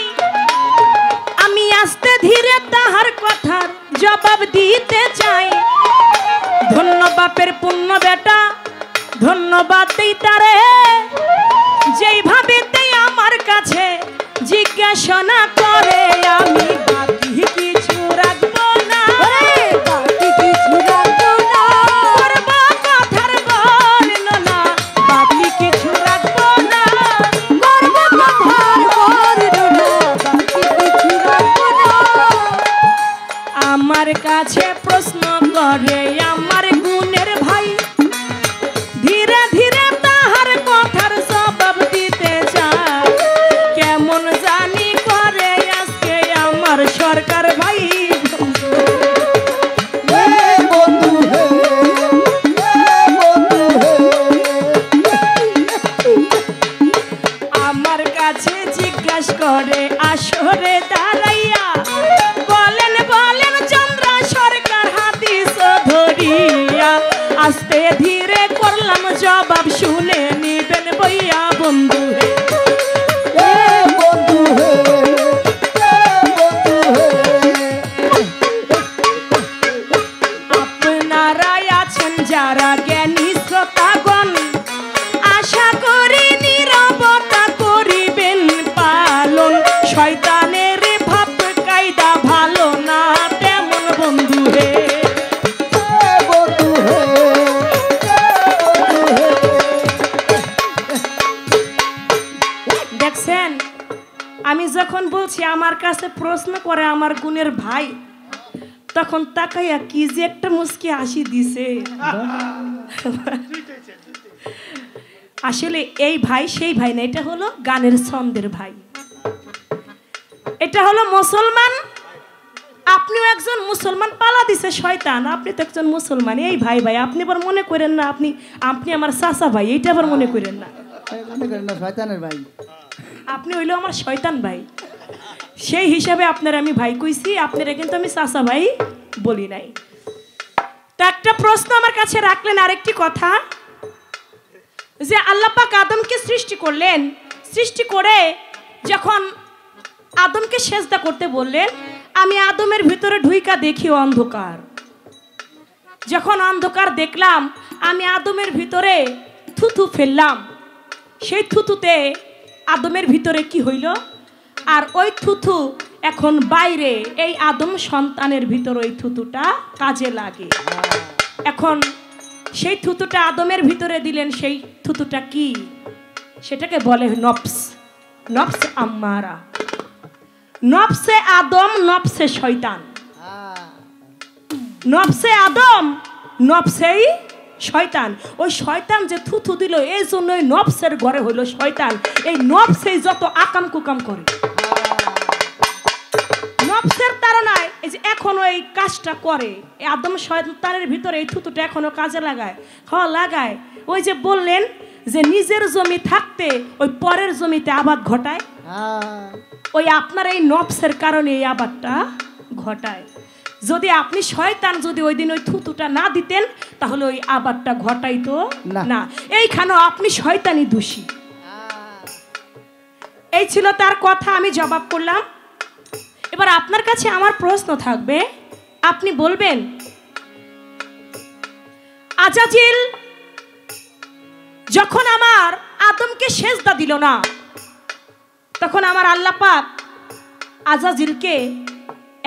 আমি আস্তে ধীরে তাহার কথার জবাব দিতে চাই। ধন্য বাপের পুণ্য বেটা, ধন্যবাদ দেই তারে, যেইভাবে তে আমার কাছে জিজ্ঞাসা না করে। আমি বাকি কিছু রাখবো না, বাকি কিছু রাখবো না, করব কথার বর্ণনা, বাকি কিছু রাখবো না, করব কথার বর্ণনা, বাকি কিছু রাখবো না। আমার কাছে প্রশ্ন করে আমার গুণের ভাই, ধীরে ধীরে তাহার কথার জবাব দিতে চায়। কেমন জানি করে আজকে আমার সরকার ভাই, আমার কাছে জিজ্ঞাসা করে আসরে দাঁড়াইয়া, বলেন বলেন চন্দ্র সরকার হাদিস ধরিয়া। আস্তে ধীরে করলাম জবাব, শুনে নিবেন বইয়া বন্ধু হে, বন্ধু হে, আপনারাই আছেন যারা জ্ঞানী শ্রোতাগণ, আশা করি নীরবতা করিবেন পালন। শয়তানের ভাব কায়দা ভালো না তেমন বন্ধু হে, বন্ধু হে। দেখছেন, আমি যখন বলছি আমার কাছে প্রশ্ন করে আমার গুণের ভাই, তখন তাকাইয়া কি যে একটা মুস্কি হাসি দিছে। আসলে এই ভাই সেই ভাই না, এটা হলো গানের ছন্দের ভাই, এটা হলো মুসলমান। আপনিও একজন মুসলমান, পালা দিছে শয়তান, আপনি তো একজন মুসলমান। এই ভাই ভাই আপনি আবার মনে করেন না আপনি আপনি আমার চাচা ভাই, এইটা আবার মনে করেন না, শয়তানের ভাই। আপনি হইলো আমার শয়তান ভাই। সেই হিসাবে আপনার আমি ভাই কইছি, আপনারা কিন্তু আমি চাচা ভাই বলি নাই। তো একটা প্রশ্ন আমার কাছে রাখলেন, আরেকটি কথা, যে আল্লাহ পাক আদমকে সৃষ্টি করলেন, সৃষ্টি করে যখন আদমকে সেজদা করতে বললেন, আমি আদমের ভিতরে ঢুইকা দেখি অন্ধকার। যখন অন্ধকার দেখলাম, আমি আদমের ভিতরে থুথু ফেললাম। সেই থুতুতে আদমের ভিতরে কি হইল, আর ওই থুথু এখন বাইরে এই আদম সন্তানের ভিতর ওই থুতুটা কাজে লাগে। এখন সেই থুতুটা আদমের ভিতরে দিলেন, সেই থুতুটা কি, সেটাকে বলে নফস। নফসে আম্মারা, নফসে আদম, নফসে শয়তান। নফসে আদম, নফসেই শয়তান। ওই শয়তান যে থুথু দিল, এই জন্যই নফসের ঘরে হইল শয়তান। এই নফসেই যত আকাম কুকাম করে, নফসের তাড়নায় এই যে এখনো এই কাজটা করে। এই আদম শয়তানের ভিতরে এই থুতুটা এখনো কাজে লাগায়, লাগায়। ওই যে বললেন যে নিজের জমি থাকতে ওই পরের জমিতে আবাদ ঘটায়, ওই আপনার এই নফসের কারণে এই আবাদটা ঘটায়। যদি আপনি শয়তান যদি ওই দিন ওই থুতুটা না দিতেন, তাহলে ওই আবাদটা ঘটাইতো না। এইখানেও আপনি শয়তানি দোষী। এই ছিল তার কথা, আমি জবাব করলাম। এবার আপনার কাছে আমার প্রশ্ন থাকবে, আপনি বলবেন আজাজিল যখন আমার আদমকে সেজদা দিল না, তখন আমার আল্লাহ পাক আজাজিলকে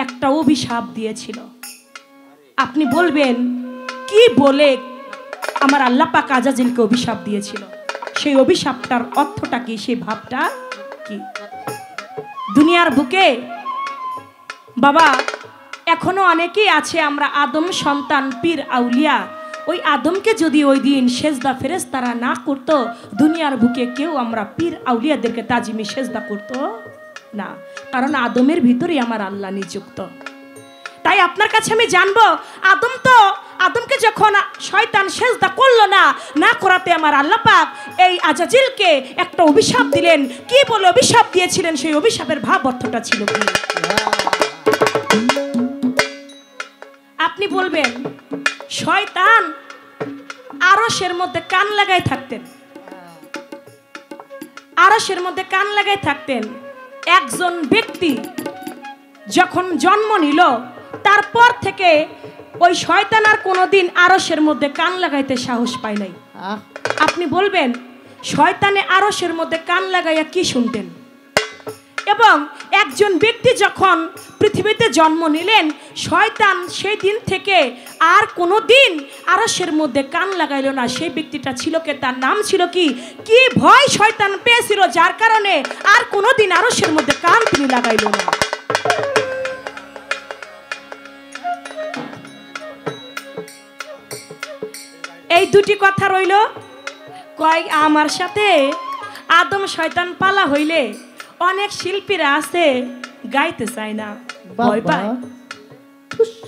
একটা অভিশাপ দিয়েছিল। আপনি বলবেন কি বলে আমার আল্লাহ পাক আজাজিলকে অভিশাপ দিয়েছিল? সেই অভিশাপটার অর্থটা কি, সেই ভাবটা কি? দুনিয়ার বুকে বাবা এখনো অনেকেই আছে, আমরা আদম সন্তান, পীর আউলিয়া। ওই আদমকে যদি ওই দিন সেজদা ফেরেশতারা না করতো, দুনিয়ার বুকে কেউ আমরা পীর আউলিয়াদেরকে তাজিমি সেজদা করতো না, কারণ আদমের ভিতরেই আমার আল্লাহ নিযুক্ত। তাই আপনার কাছে আমি জানবো, আদমকে যখন শয়তান সেজদা করলো না করাতে আমার আল্লাহ পাক এই আজাজিলকে একটা অভিশাপ দিলেন। কি বলে অভিশাপ দিয়েছিলেন, সেই অভিশাপের ভাব অর্থটা ছিল কি? আপনি বলবেন শয়তান আরশের মধ্যে কান লাগাই থাকতেন, আরশের মধ্যে কান লাগাই থাকতেন। একজন ব্যক্তি যখন জন্ম নিল, তারপর থেকে ওই শয়তান আর কোনোদিন আরশের মধ্যে কান লাগাইতে সাহস পায় নাই। আপনি বলবেন শয়তানে আরশের মধ্যে কান লাগাইয়া কি শুনতেন? এবং একজন ব্যক্তি যখন পৃথিবীতে জন্ম নিলেন, শয়তান সেই দিন থেকে আর কোনো দিন আরশের মধ্যে কান লাগাইল না। সেই ব্যক্তিটা ছিল কে? তার নাম ছিল কি? কি ভয় শয়তান পেয়েছিল, যার কারণে আর কোনো দিন আরশের মধ্যে কান তিনি লাগাইল না। এই দুটি কথা রইল। কয় আমার সাথে আদম শয়তান পালা হইলে অনেক শিল্পীরা আছে গাইতে চায় না, ভয় পায়।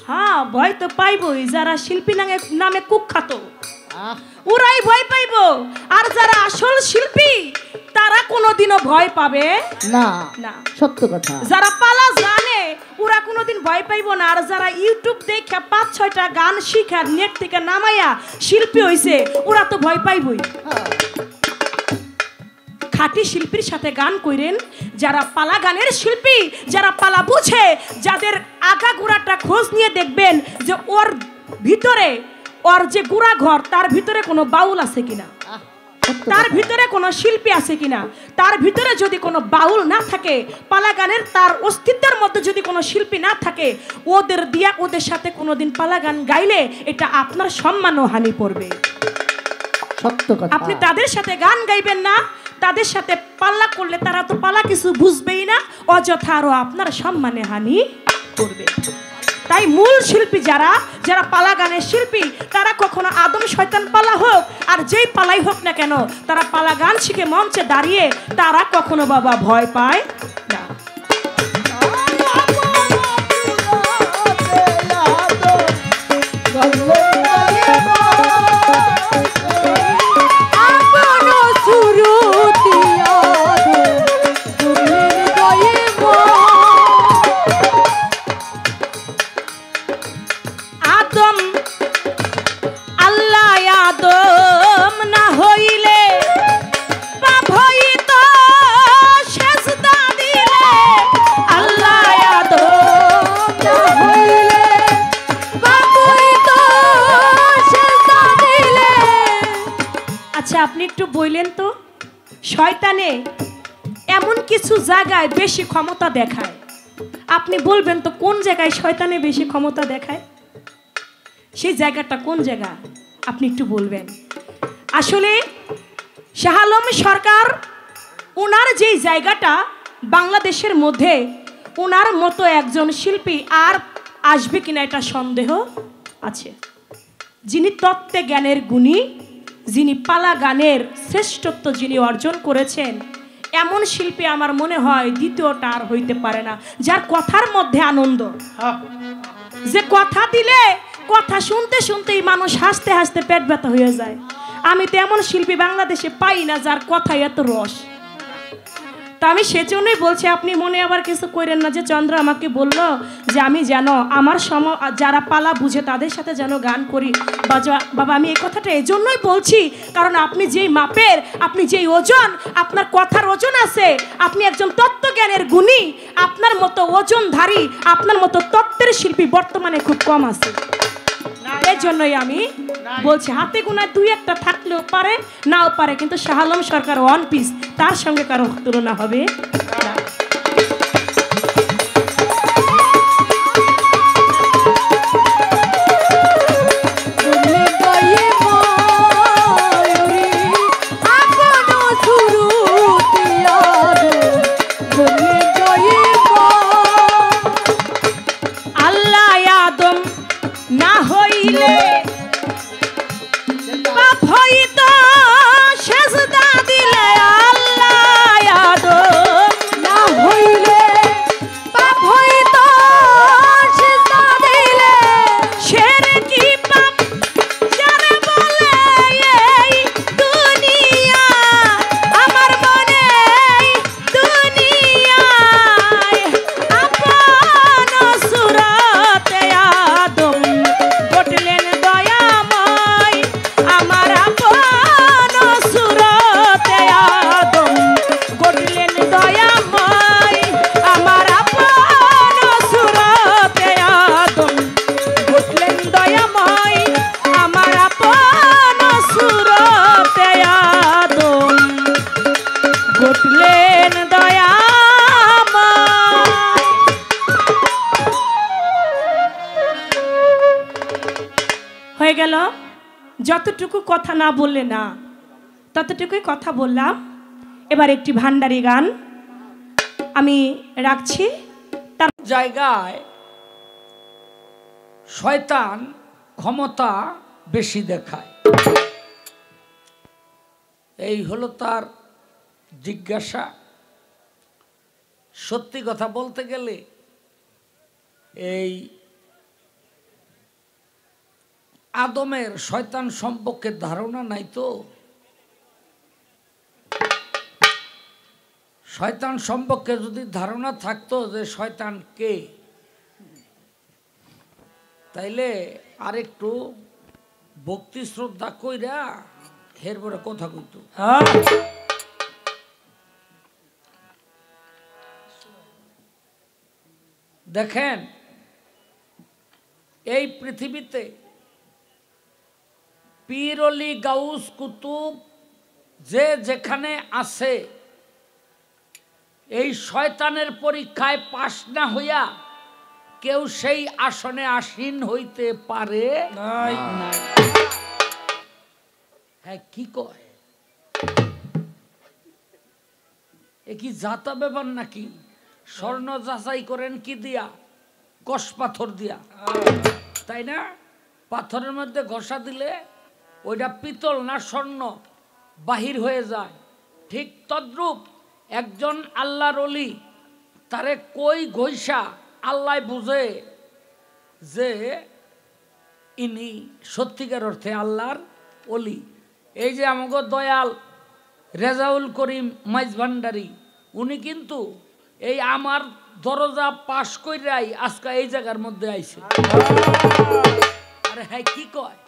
হ্যাঁ, ভয় তো পাইবই। যারা শিল্পী নামে কুখ্যাত ওরাই ভয় পাইব, আর যারা আসল শিল্পী তারা কোনোদিনও ভয় পাবে না। সত্য কথা। যারা পালা জানে ওরা কোনোদিন ভয় পাইব না, আর যারা ইউটিউব দেখে 5-6টা গান শিখা নেট থেকে নামাইয়া শিল্পী হইছে ওরা তো ভয় পাইবই। খাঁটি শিল্পীর সাথে গান কইরেন, যারা পালা গানের শিল্পী, যারা পালা বুঝে, যাদের আগা গোড়াটা খোঁজ নিয়ে দেখবেন যে ওর ভিতরে, ওর যে গুড়া ঘর, তার ভিতরে কোনো বাউল আছে কিনা, তার ভিতরে কোনো শিল্পী আছে কিনা। তার ভিতরে যদি কোনো বাউল না থাকে, পালা গানের তার অস্তিত্বের মধ্যে যদি কোনো শিল্পী না থাকে, ওদের দিয়া ওদের সাথে কোনোদিন পালা গান গাইলে এটা আপনার সম্মানও হানি পড়বে। সত্য কথা। আপনি তাদের সাথে গান গাইবেন না, তাদের সাথে পাল্লা করলে তারা তো পালা কিছু বুঝবেই না, অযথা আরো আপনার সম্মানে হানি করবে। তাই মূল শিল্পী যারা পালা গানের শিল্পী, তারা কখনো আদম শয়তান পালা হোক আর যেই পালাই হোক না কেন, তারা পালা গান শিখে মঞ্চে দাঁড়িয়ে তারা কখনো বাবা ভয় পায় না। আপনি একটু বললেন তো, শয়তানে এমন কিছু জায়গায় বেশি ক্ষমতা দেখায়, আপনি বলবেন তো কোন জায়গায় শয়তানে বেশি ক্ষমতা দেখায়? সেই জায়গাটা কোন জায়গা আপনি একটু বলবেন। আসলে শাহ আলম সরকার ওনার যেই জায়গাটা বাংলাদেশের মধ্যে, ওনার মতো একজন শিল্পী আর আসবে কিনা এটা সন্দেহ আছে। যিনি তত্ত্বে জ্ঞানের গুণী, যিনি পালা গানের শ্রেষ্ঠত্ব যিনি অর্জন করেছেন, এমন শিল্পী আমার মনে হয় দ্বিতীয়টা আর হইতে পারে না, যার কথার মধ্যে আনন্দ, যে কথা দিলে কথা শুনতে শুনতেই মানুষ হাসতে হাসতে পেট ব্যথা হয়ে যায়। আমি তো এমন শিল্পী বাংলাদেশে পাই না যার কথায় এত রস। তা আমি সেজন্যই বলছি, আপনি মনে আবার কিছু করেন না যে চন্দ্র আমাকে বললো যে আমি যেন আমার যারা পালা বুঝে তাদের সাথে যেন গান করি। বাবা আমি এই কথাটা এই জন্যই বলছি, কারণ আপনি যেই মাপের, আপনি যেই ওজন, আপনার কথার ওজন আছে, আপনি একজন তত্ত্বজ্ঞানের গুণী, আপনার মতো ওজনধারী, আপনার মতো তত্ত্বের শিল্পী বর্তমানে খুব কম আছে। এই জন্যই আমি বলছি, হাতে গোনা দুই একটা থাকলেও পারে, নাও পারে, কিন্তু শাহ আলম সরকার ওয়ান পিস, তার সঙ্গে কারো তুলনা হবে না। গেল যতটুকু কথা না বললে না, ততটুকুই কথা বললাম। এবার একটি ভান্ডারি গান আমি রাখছি। তার জায়গায় শয়তান ক্ষমতা বেশি দেখায়, এই হলো তার জিজ্ঞাসা। সত্যি কথা বলতে গেলে এই আদমের শয়তান সম্পর্কে ধারণা নাই তো। শয়তান সম্পর্কে যদি ধারণা থাকতো যে শয়তান কে, তাইলে আরেকটু ভক্তি শ্রদ্ধা কইরা এরপরে কথা কইতো। দেখেন এই পৃথিবীতে পীর অলি গাউস কুতুব যে যেখানে আছে, এই শয়তানের পরীক্ষায় পাশ না হইয়া কেউ সেই আসনে আসীন হইতে পারে নাই। হ্যাঁ কি কয়, এ কি জাতা ব্যাপার নাকি? স্বর্ণ যাচাই করেন কি দিয়া? কষ পাথর দিয়া, তাই না? পাথরের মধ্যে ঘষা দিলে ওইটা পিতল না স্বর্ণ বাহির হয়ে যায়। ঠিক তদ্রূপ একজন আল্লাহর ওলি, তারে কই ঘষা আল্লাহ বুঝে যে ইনি সত্যিকার অর্থে আল্লাহর ওলি। এই যে আমাকে দয়াল রেজাউল করিম মাইজ ভান্ডারি, উনি কিন্তু এই আমার দরজা পাশ কইরাই আজকে এই জায়গার মধ্যে আইছে। আরে হ্যাঁ কি কয়,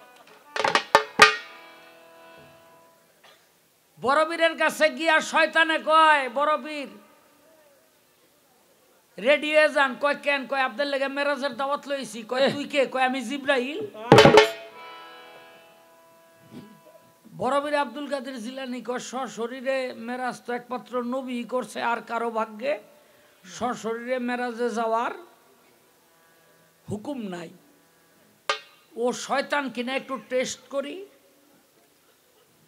বড়বীরের কাছে গিয়া শয়তানে কয়, বড়বীর রেডি হয়ে যান। কয় কেন? কয় আপনার লেগে মেরাজের দাওয়াত লইছি। কয় তুই কে? কয় আমি জিব্রাইল। বড়বীর আব্দুল কাদের জিলানী কয় সশরীরে মেরাজ তো একমাত্র নবী করছে, আর কারো ভাগ্যে সশরীরে মেরাজে যাওয়ার হুকুম নাই। ও শয়তান কিনা একটু টেস্ট করি।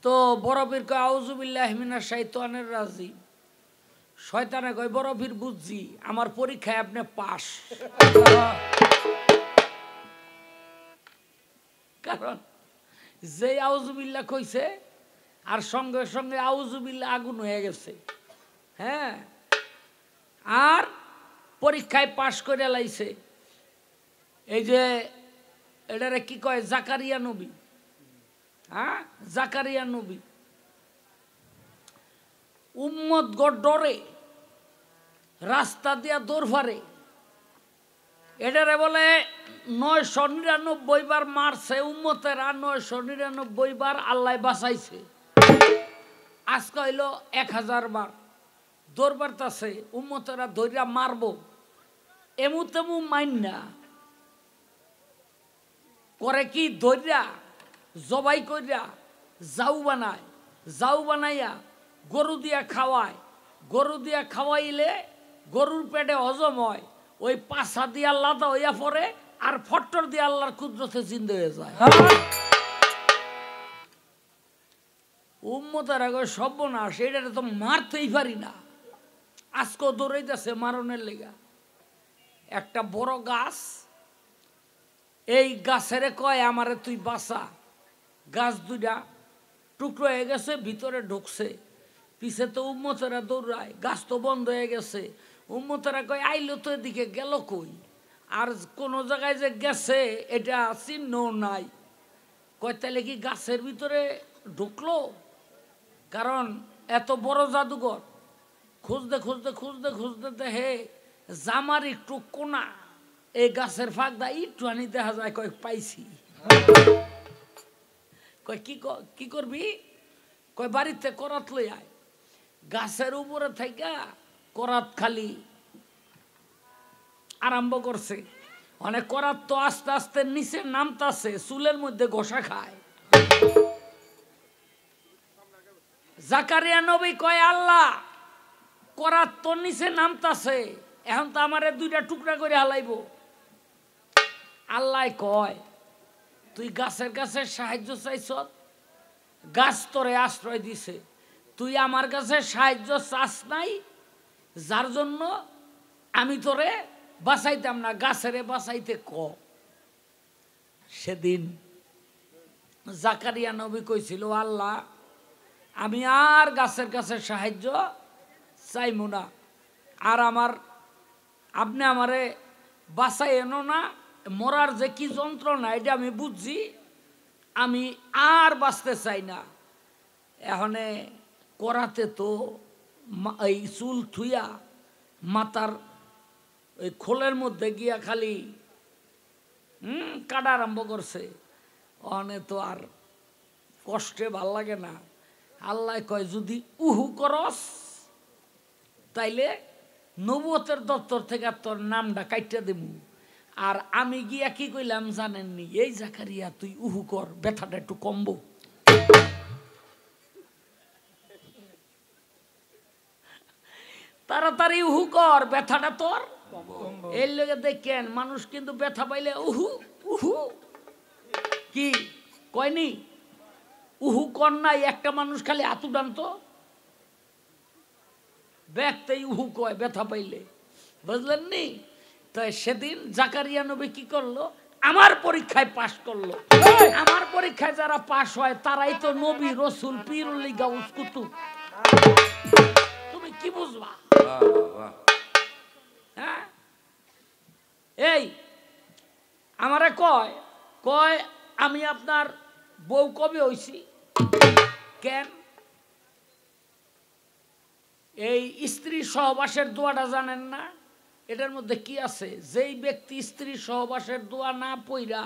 তো বড়বীর কয় আউযুবিল্লাহি মিনাশ শাইতানির রাজিম। শয়তানে কয় বড় পীর বুঝছি আমার পরীক্ষায় আপনি পাস। কারণ যে আউযুবিল্লাহ কইছে আর সঙ্গে সঙ্গে আউযুবিল্লাহ আগুন হয়ে গেছে। হ্যাঁ, আর পরীক্ষায় পাশ করে লাইছে। এই যে এটারে কি কয় জাকারিয়া নবী। হ্যাঁ, জাকারিয়া নবী উম্মত ডরে রাস্তা দিয়া দৌড় ফারে। এটারে বলে 999 বার মারছে উম্মতেরা, 999 বার আল্লাহ বাঁচাইছে। আজকে হইল 1000 বার দৌড় বাড়তাছে, উম্মতেরা ধৈর্য মারবো এমু তেমু মাইন না করে কি ধৈর্য জবাই কইরা যাও বানায়, যাও বানাইয়া গরু দিয়া খাওয়ায়। গরু দিয়া খাওয়াইলে গরুর পেটে হজম হয়, ওই পাছা দিয়া লাদা হইয়া পড়ে আর ফট্টর দিয়ে আল্লাহর কুদরতে জিন্দা হয়ে যায়। উম্মতের আগে সর্বনাশ, এটারে তো মারতেই পারি না। আজকেও দৌড়াইতেছে মারণের লেগা। একটা বড় গাছ, এই গাছেরে কয় আমারে তুই বাঁচা। গাছ দুইটা টুকরো হয়ে গেছে, ভিতরে ঢুকছে, পিছে তো উম্মতেরা দৌড়ায়, গাছ তো বন্ধ হয়ে গেছে। উম্মতেরা কয় আইলো তো এদিকে গেল কই, আর কোনো জায়গায় যে গেছে এটা চিহ্ন নাই। কয় তাহলে কি গাছের ভিতরে ঢুকলো? কারণ এত বড় জাদুঘর, খুঁজতে খুঁজতে খুঁজতে খুঁজতে দেখে জামার একটু কোনা এই গাছের ফাঁক দা একটু আনি দেখা যায়। কয় পাইছি। কয় কি করবি? কয় বাড়িতে করাত লই আয়। গাছের উপরে থাইকা করাত খালি আরম্ভ করছে। অনেক করাত তো আস্তে আস্তে নিচে নামতাছে, চুলের মধ্যে ঘষা খায়। জাকারিয়া নবী কয় আল্লাহ করাত তো নিচে নামতাছে, এখন তো আমারে দুইটা টুকরা করে হালাইব। আল্লাহ কয় তুই গাছের কাছে সাহায্য চাইছ, গাছ তোরে আশ্রয় দিছে, তুই আমার কাছে সাহায্য চাস নাই, যার জন্য আমি তোরে বাঁচাইতাম না, গাছেরে বাঁচাইতে ক। সেদিন জাকারিয়া নবী কইছিল আল্লাহ আমি আর গাছের কাছে সাহায্য চাইব না, আর আপনি আমারে বাঁচাই এনো না, মরার যে কি যন্ত্রণা এটা আমি বুঝছি, আমি আর বাঁচতে চাই না। এখানে করাতে তো এই চুল থুইয়া মাথার ওই খোলের মধ্যে গিয়া খালি কাটা আরম্ভ করছে। অনে তো আর কষ্টে ভাল লাগে না। আল্লাহ কয় যদি উহু করস তাইলে নবুয়তের দপ্তর থেকে তোর নামটা কাইটা দেবো। আর আমি গিয়া কি কইলাম জানেননি, এই জাকারিয়া তুই উহু কর, ব্যথাটা একটু কমবো। তাড়াতাড়ি উহু কর, ব্যথাটা তোর এর লেগে দেখেন মানুষ কিন্তু ব্যথা পাইলে উহু উহু কি কয়নি, উহু কর নাই। একটা মানুষ খালি আতু ডানতো ব্যক্তি উহু কয় ব্যথা পাইলে, বুঝলেন নি? তাই সেদিন জাকারিয়া নবী কি করলো, আমার পরীক্ষায় পাশ করলো। আমার পরীক্ষায় যারা পাশ হয় তারাই তো নবী রসুল পীরুল গাউস কুতুব। তুমি কি বুঝবা? হ্যাঁ, এই আমারে কয় কয় আমি আপনার বউ কবে হইছি? কেন? এই স্ত্রী সহবাসের দোয়াটা জানেন না? এটার মধ্যে কি আছে? যেই ব্যক্তি স্ত্রী সহবাসের দোয়া না পইরা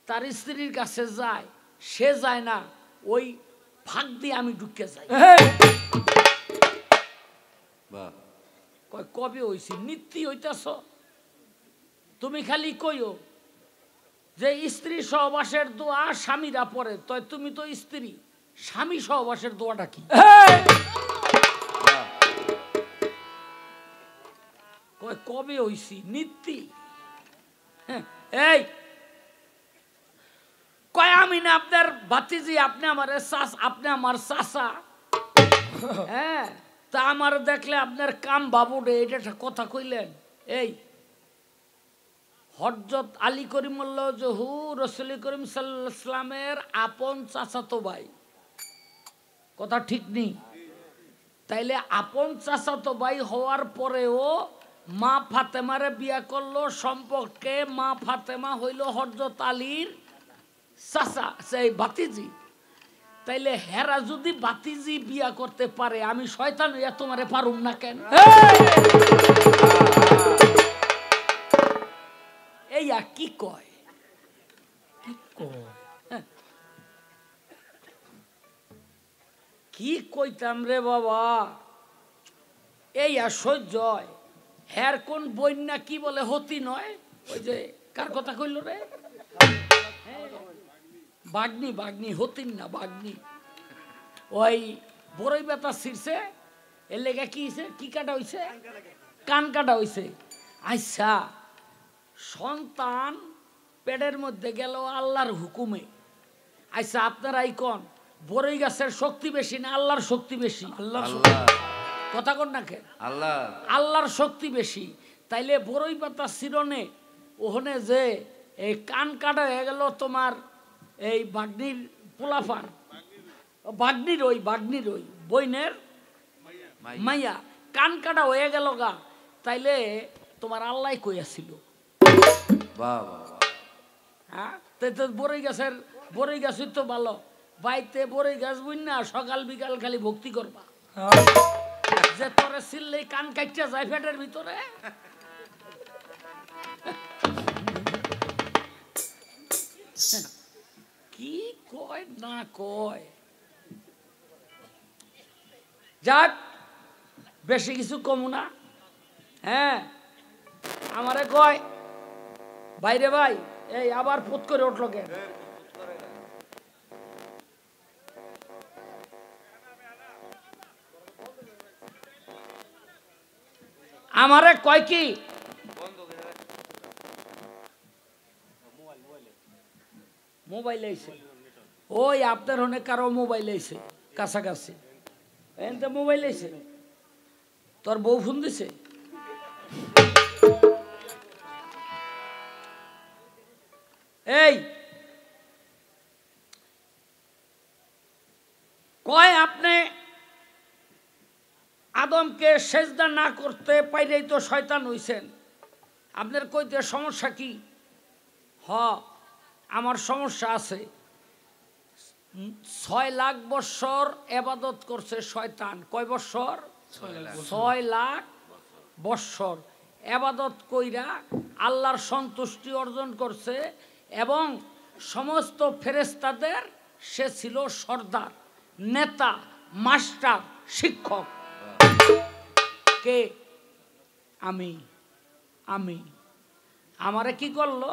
তার স্ত্রীর কাছে যায়, সে যায় না, ওই ফাঁক দিয়ে আমি ঢুকে যাই। কয় কবে হইছি? নিত্যি হইতাছ তুমি, খালি কইও যে স্ত্রী সহবাসের দোয়া স্বামীরা পড়ে, তয় তুমি তো স্ত্রী, স্বামী সহবাসের দোয়াটা কি? কয় কবে হইছি? নিত্যি। এই কয় আমি না আপনার ভাতিজি, আপনি আমার চাচা। হ্যাঁ, তা আমার দেখলে আপনার কাম বাবুরে এটা একটা কথা কইলেন। এই হযরত আলী করিমুল্লাহ জহু রসুল করিম সাল্লাল্লাহু আলাইহি সাল্লামের আপন চাচাতো ভাই, কথা ঠিক নেই? তাইলে আপন চাচাতো ভাই হওয়ার পরেও মা ফাতেমারে বিয়া করলো, সম্পর্কে মা ফাতেমা হইল হযরত আলীর চাচা, সেই ভাতিজি। তাইলে হেরা যদি ভাতিজি বিয়া করতে পারে, আমি শয়তান হইয়া তোমারে পারুম না কেন? এই কি কয়, কি কইতাম রে বাবা, এই সহ্য হয়। হের কোন বন্যা কি বলে হতি নয়, ওই যে কার কথা কইল রে, বাগনি বাগনি হতিন না বাগনি, ওই বড়ই বেতা ছিড়ছে, এর লেগে কি হইছে, কি কাটা হইছে, কান কাটা হইছে। আচ্ছা, সন্তান পেটের মধ্যে গেল আল্লাহর হুকুমে। আচ্ছা আপনারাই কোন বড়ই গাছের শক্তি বেশি না আল্লাহর শক্তি বেশি? আল্লাহর কথা কোন না কে? আল্লাহর শক্তি বেশি। তাইলে বড়ই পাতা চিরনে ওখানে যে এই কান কাটা হয়ে গেল তোমার এই বাগনির পোলাফান, বাগনির ওই বইনের মাইয়া কান কাটা হয়ে গেল গা, তাইলে তোমার আল্লাহ কইয়াছিল। হ্যাঁ, তাই তো বড়ই গাছের তো ভালো, বাইতে বড়ই গাছ বুঝ না, সকাল বিকাল খালি ভক্তি করবা, যে তোরে ছিললেই কান কাটিয়া যায় পেটের ভিতরে। কি কয় না কয়, যাক বেশি কিছু কমু না। হ্যাঁ, আমারে কয় বাইরে ভাই, এই আবার পুত করে উঠলো কেন? আমারে কয় কি মোবাইল আইছে, ওই আপনার অনেক কারো মোবাইল আইছে কাছাকাছি, এনতে মোবাইল আইছে, তোর বউ ফোন দিছে। এই কয় আপনি আদমকে সেজদা না করতে পাইলেই তো শয়তান হইছেন, আপনার কইতে সমস্যা কি? আমার সমস্যা আছে। 6 লাখ বৎসর ইবাদত করছে শয়তান। কয় বৎসর? 6 লাখ বৎসর ইবাদত কইরা আল্লাহর সন্তুষ্টি অর্জন করছে, এবং সমস্ত ফেরেশতাদের সে ছিল সর্দার, নেতা, মাস্টার, শিক্ষক। কে? আমি। আমারে কি করলো?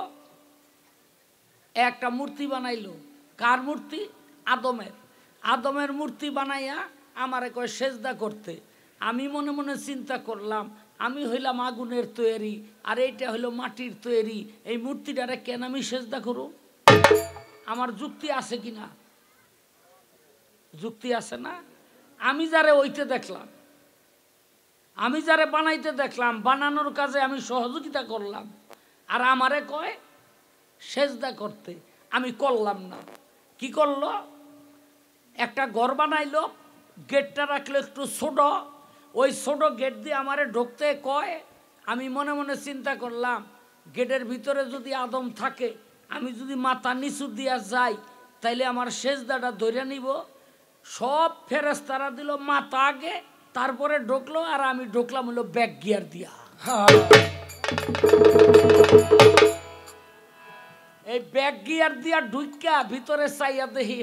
একটা মূর্তি বানাইলো। কার মূর্তি? আদমের মূর্তি বানাইয়া আমারে কয় সেজদা করতে। আমি মনে মনে চিন্তা করলাম, আমি হইলাম আগুনের তৈরি, আর এইটা হইলো মাটির তৈরি, এই মূর্তিটারে কেন আমি সেজদা করব? আমার যুক্তি আছে কিনা? যুক্তি আছে না? আমি যারে ওইতে দেখলাম, আমি যারে বানাইতে দেখলাম, বানানোর কাজে আমি সহযোগিতা করলাম, আর আমারে কয় সেজদা করতে। আমি করলাম না। কি করলো? একটা ঘর বানাইলো, গেটটা রাখলো একটু ছোট, ওই ছোট গেট দিয়ে আমারে ঢুকতে কয়। আমি মনে মনে চিন্তা করলাম, গেটের ভিতরে যদি আদম থাকে, আমি যদি মাথা নিচু দিয়া যাই, তাইলে আমার সেজদাটা ধরে নিব। সব ফেরেশতারা দিল মাথা আগে, তারপরে ঢুকলো, আর আমি ঢুকলাম হলো ব্যাক গিয়ার দিয়া। এই ব্যাক গিয়ার দিয়া ঢুকা ভিতরে চাইয়া দেখি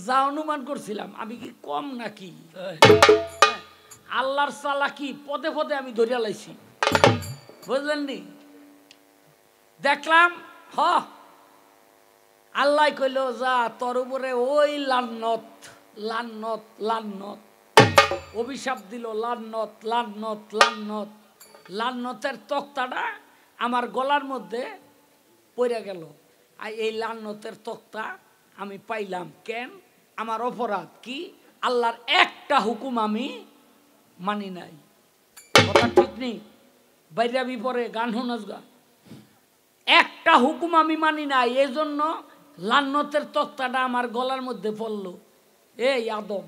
যা অনুমান করছিলাম, আমি কি কম নাকি? আল্লাহর চালাকি পদে পদে আমি ধরিয়া লাইছি, বুঝলেন নি? দেখলাম আল্লাহ কইল, যা তোর উপরে ওই লান্নত লান্নত লান্নত, অভিশাপ দিল, লান্নত লান্নত লান্নত। লান্নতের তক্তাটা আমার গলার মধ্যে পড়ে গেল। আর এই লান্নতের তক্তা আমি পাইলাম কেন? আমার অপরাধ কি? আল্লাহর একটা হুকুম আমি মানি নাই। কথা ঠিক নেই? বাইরাবি পরে গান হোনাস গা, একটা হুকুম আমি মানি নাই, এই জন্য লান্নতের তক্তাটা আমার গলার মধ্যে পড়লো। এই আদম,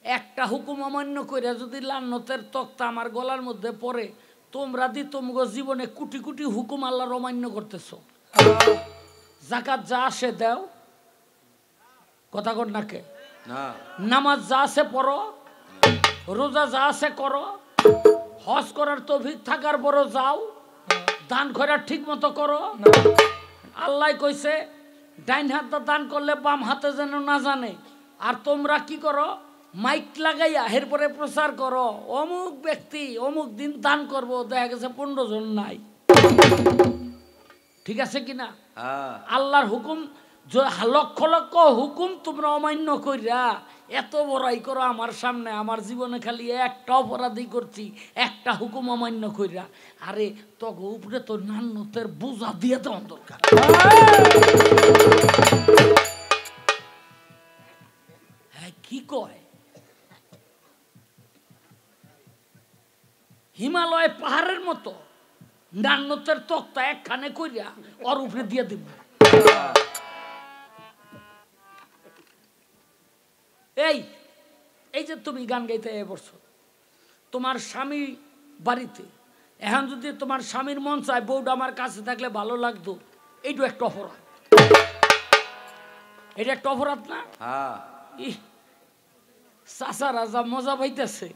একটা হুকুম অমান্য করে যদি লান্নতের তক্তা আমার গলার মধ্যে পড়ে, তোমরা তোমগো জীবনে কোটি কোটি হুকুম আল্লাহর অমান্য করতেছ। যাকাত যা আসে দাও, কথা কর নাকে, নামাজ যা আছে পড়ো, রোজা যা আছে করো, হজ করার তৌফিক থাকার পরও যাও, দান করার ঠিক মতো করো। আল্লাহ কইছে ডাইন হাত দান করলে বাম হাতে যেন না জানে। আর তোমরা কি করো? মাইক লাগাইয়া এরপরে প্রচার করো, অমুক ব্যক্তি অমুক দিন দান করব, দেখা গেছে 15 জন নাই। ঠিক আছে কিনা? আল্লাহর হুকুম লক্ষ লক্ষ হুকুম তোমরা অমান্য কইরা এত বড়াই করো আমার সামনে। আমার জীবনে খালি একটা অপরাধী করছি, একটা হুকুম অমান্য কইরা। আরে তগো উপরে তো নান্নতের বোঝা দিয়ে দেওয়ার দরকার। হ্যাঁ, কি কয়? হিমালয় পাহাড়ের মতো নান্নতের তক্তা একখানে কইরা ওর উপরে দিয়ে দিব। এই এই যে তুমি গান গাইতে বসছো, তোমার স্বামী বাড়িতে, এখন যদি তোমার স্বামীর মন চায় বউটা আমার কাছে থাকলে ভালো লাগতো, এইটা একটা অপরাধ। এটা একটা অপরাধ না? চাচা রাজা মজা পাইতেছে,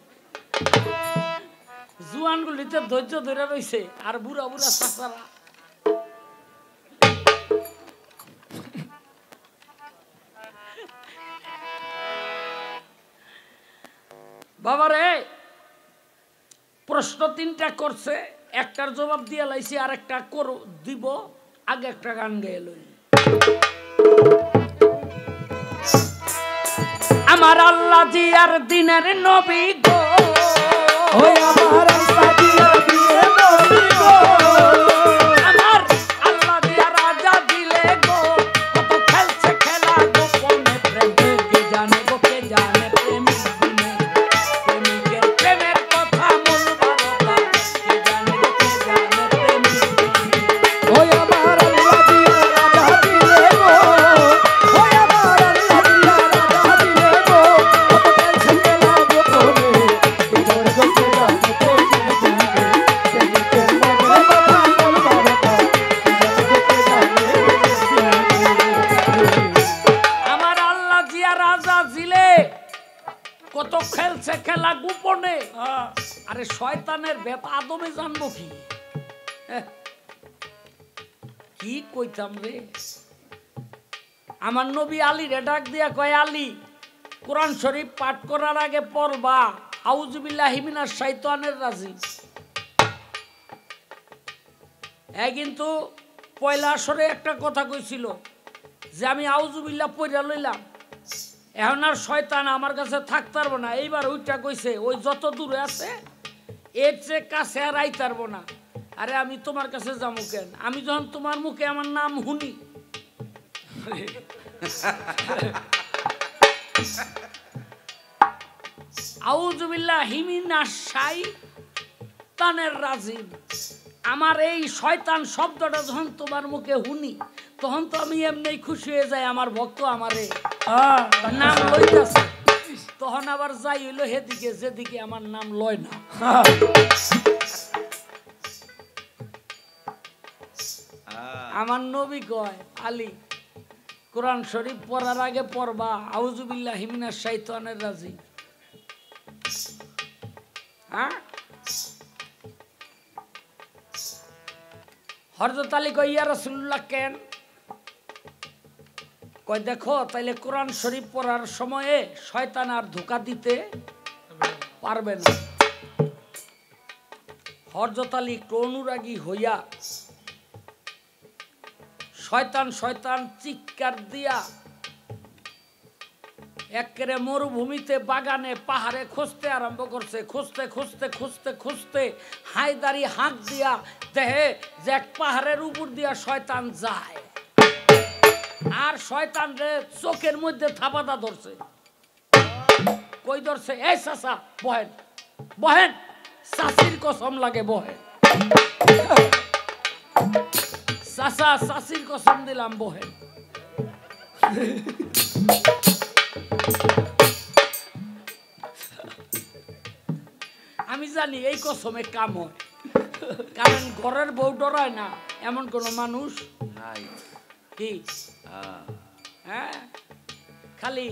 জুয়ানগুলিতে ধৈর্য ধরে রয়েছে, আর বুড়া বুড়া চাচারা বাবারে প্রশ্ন 3টা করছে, একটার জবাব দিয়ে লাইছি, আর একটা দিব। আগে একটা গান গেয়ে লই। আমার আল্লাহ জি আর দিনের নবী গো, ওই আমার আল্লাহ দিয়ার দিনের নবী গো, আমার আল্লাহ দিয়া রাজা দিলে গো, কত খেলছে খেলা গোপনে প্রেম, কে জানে গো কে জানে প্রেমিক দিনে, প্রেমিকের প্রেমের কথা মূল বারতা, কে জানে গো কে জানে প্রেমিক দিনে। ওই আমার আল্লাহ দিয়ার রাজা দিলে গো, ওই আমার আল্লাহ দিয়ার রাজা দিলে গো, কত খেলছে খেলা গোপনে, কে জানে গো কে জানে প্রেমিক দিনে, প্রেমিকের মনের কথা মূল বারতা, কে জানে গো কে জানে প্রেমিক দিনে। আমার আল্লাহ জিয়া রাজা জিলে কত খেলছে খেলা গোপনে। আরে শয়তানের বেত আদমে জানবো কি? কি কইতাম রে? আমার নবী আলী রে ডাক দিয়া কয়, আলী কোরআন শরীফ পাঠ করার আগে পড়বা আউযুবিল্লাহি মিনাশ শাইতানির রাজিম। কিন্তু পয়লা আসরে একটা কথা কইছিল যে আমি আউযুবিল্লাহ পড়া লইলাম, এখন আর শয়তান আমার কাছে থাকতে পারবো না। এইবার ওইটা কইছে ওই যত দূরে আছে এর চেয়ে কাছে আর আইতে পারবো না। আরে আমি তোমার কাছে যাবো কেন? আমি যখন তোমার মুখে আমার নাম শুনি, আউযুবিল্লাহি মিনাশ শাইতানির রাজিম, আমার এই শয়তান শব্দটা যখন তোমার মুখে শুনি, তখন তো আমি এমনি খুশি হয়ে যাই, আমার ভক্ত আমারে নাম লইতেছে। তখন আবার যাই হইলো হেদিকে যেদিকে আমার নাম লয় না। আমার নবী কয়, আলী কোরআন শরীফ পড়ার আগে পড়বা আউযুবিল্লাহি মিনাশ শাইতানির রাজিম। হ্যাঁ, হযরত আলী কয়, ইয়া রাসূলুল্লাহ কেন? কয় দেখো তাইলে কোরআন শরীফ পড়ার সময়ে শয়তান আর ধোঁকা দিতে পারবে না। হযরত আলী একটু অনুরাগী হইয়া শয়তান শয়তান চিৎকার দিয়া একেবারে মরুভূমিতে বাগানে পাহাড়ে খুঁজতে আরম্ভ করছে। খুঁজতে খুঁজতে খুঁজতে খুঁজতে হায়দারি হাঁক দিয়া দেহে যে এক পাহাড়ের উপর দিয়া শয়তান যায়, আর শয়তান রে চোখের মধ্যে থাপাতা ধরছে। ওই ধরছে এই চাচা বহেন বহেন চাচির কসম লাগে বহেন চাচা চাচির কসম দিলাম বহেন আমি জানি এই কসমে কাম হয় কারণ ঘরের বউ ডরায় না এমন কোন মানুষ নাই কি হ্যাঁ খালি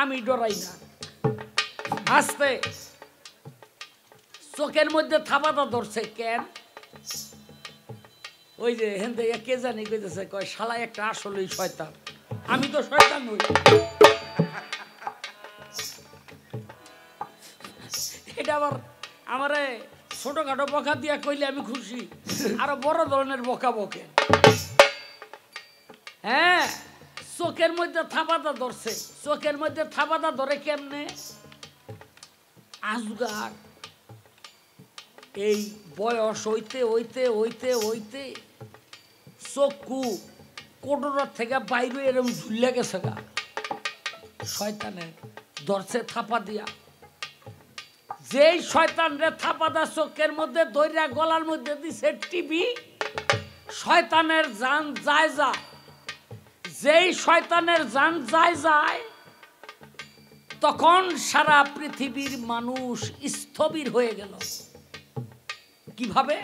আমি ডরাই না আস্তে চোখের মধ্যে থাবাটা ধরছে কেন ওই যে হেন্দে কে জানি কইতেছে কয় শালা একটা আসলেই শয়তান আমি তো শয়তান নই এটা আবার আমারে ছোটখাটো বকা দিয়া কইলে আমি খুশি আরো বড় ধরনের বকা বকে হ্যাঁ চোখের মধ্যে থাবাটা ধরছে চোখের মধ্যে থাবাটা ধরে কেমনে আজগার এই বয়স হইতে হইতে হইতে হইতে চক্ষু কোটরার থেকে বাইরে এরকম ঝুলে গেছে গা শয়তানের ধরছে থাপা দিয়া যেই শয়তান রে থাপা দা চোখের মধ্যে দইরা গলার মধ্যে দিছে টিভি শয়তানের জান যায় যায় যেই শয়তানের জান যায় যায় তখন সারা পৃথিবীর মানুষ স্থবির হয়ে গেল কিভাবে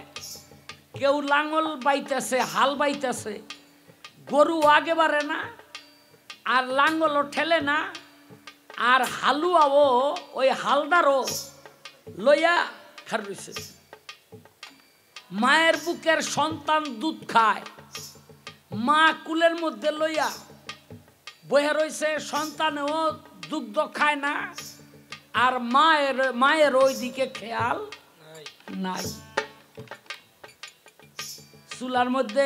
কেউ লাঙল বাইতেছে হাল বাইতেছে গরু আগে বাড়ে না আর লাঙ্গলও ঠেলে না আর হালুয়াও ওই হালদারও লইয়া খার রইছে মায়ের বুকের সন্তান দুধ খায় মা কুলের মধ্যে লইয়া বহে রইছে সন্তানেও দুগ্ধ খায় না আর মায়ের ওই দিকে খেয়াল নাই চুলার মধ্যে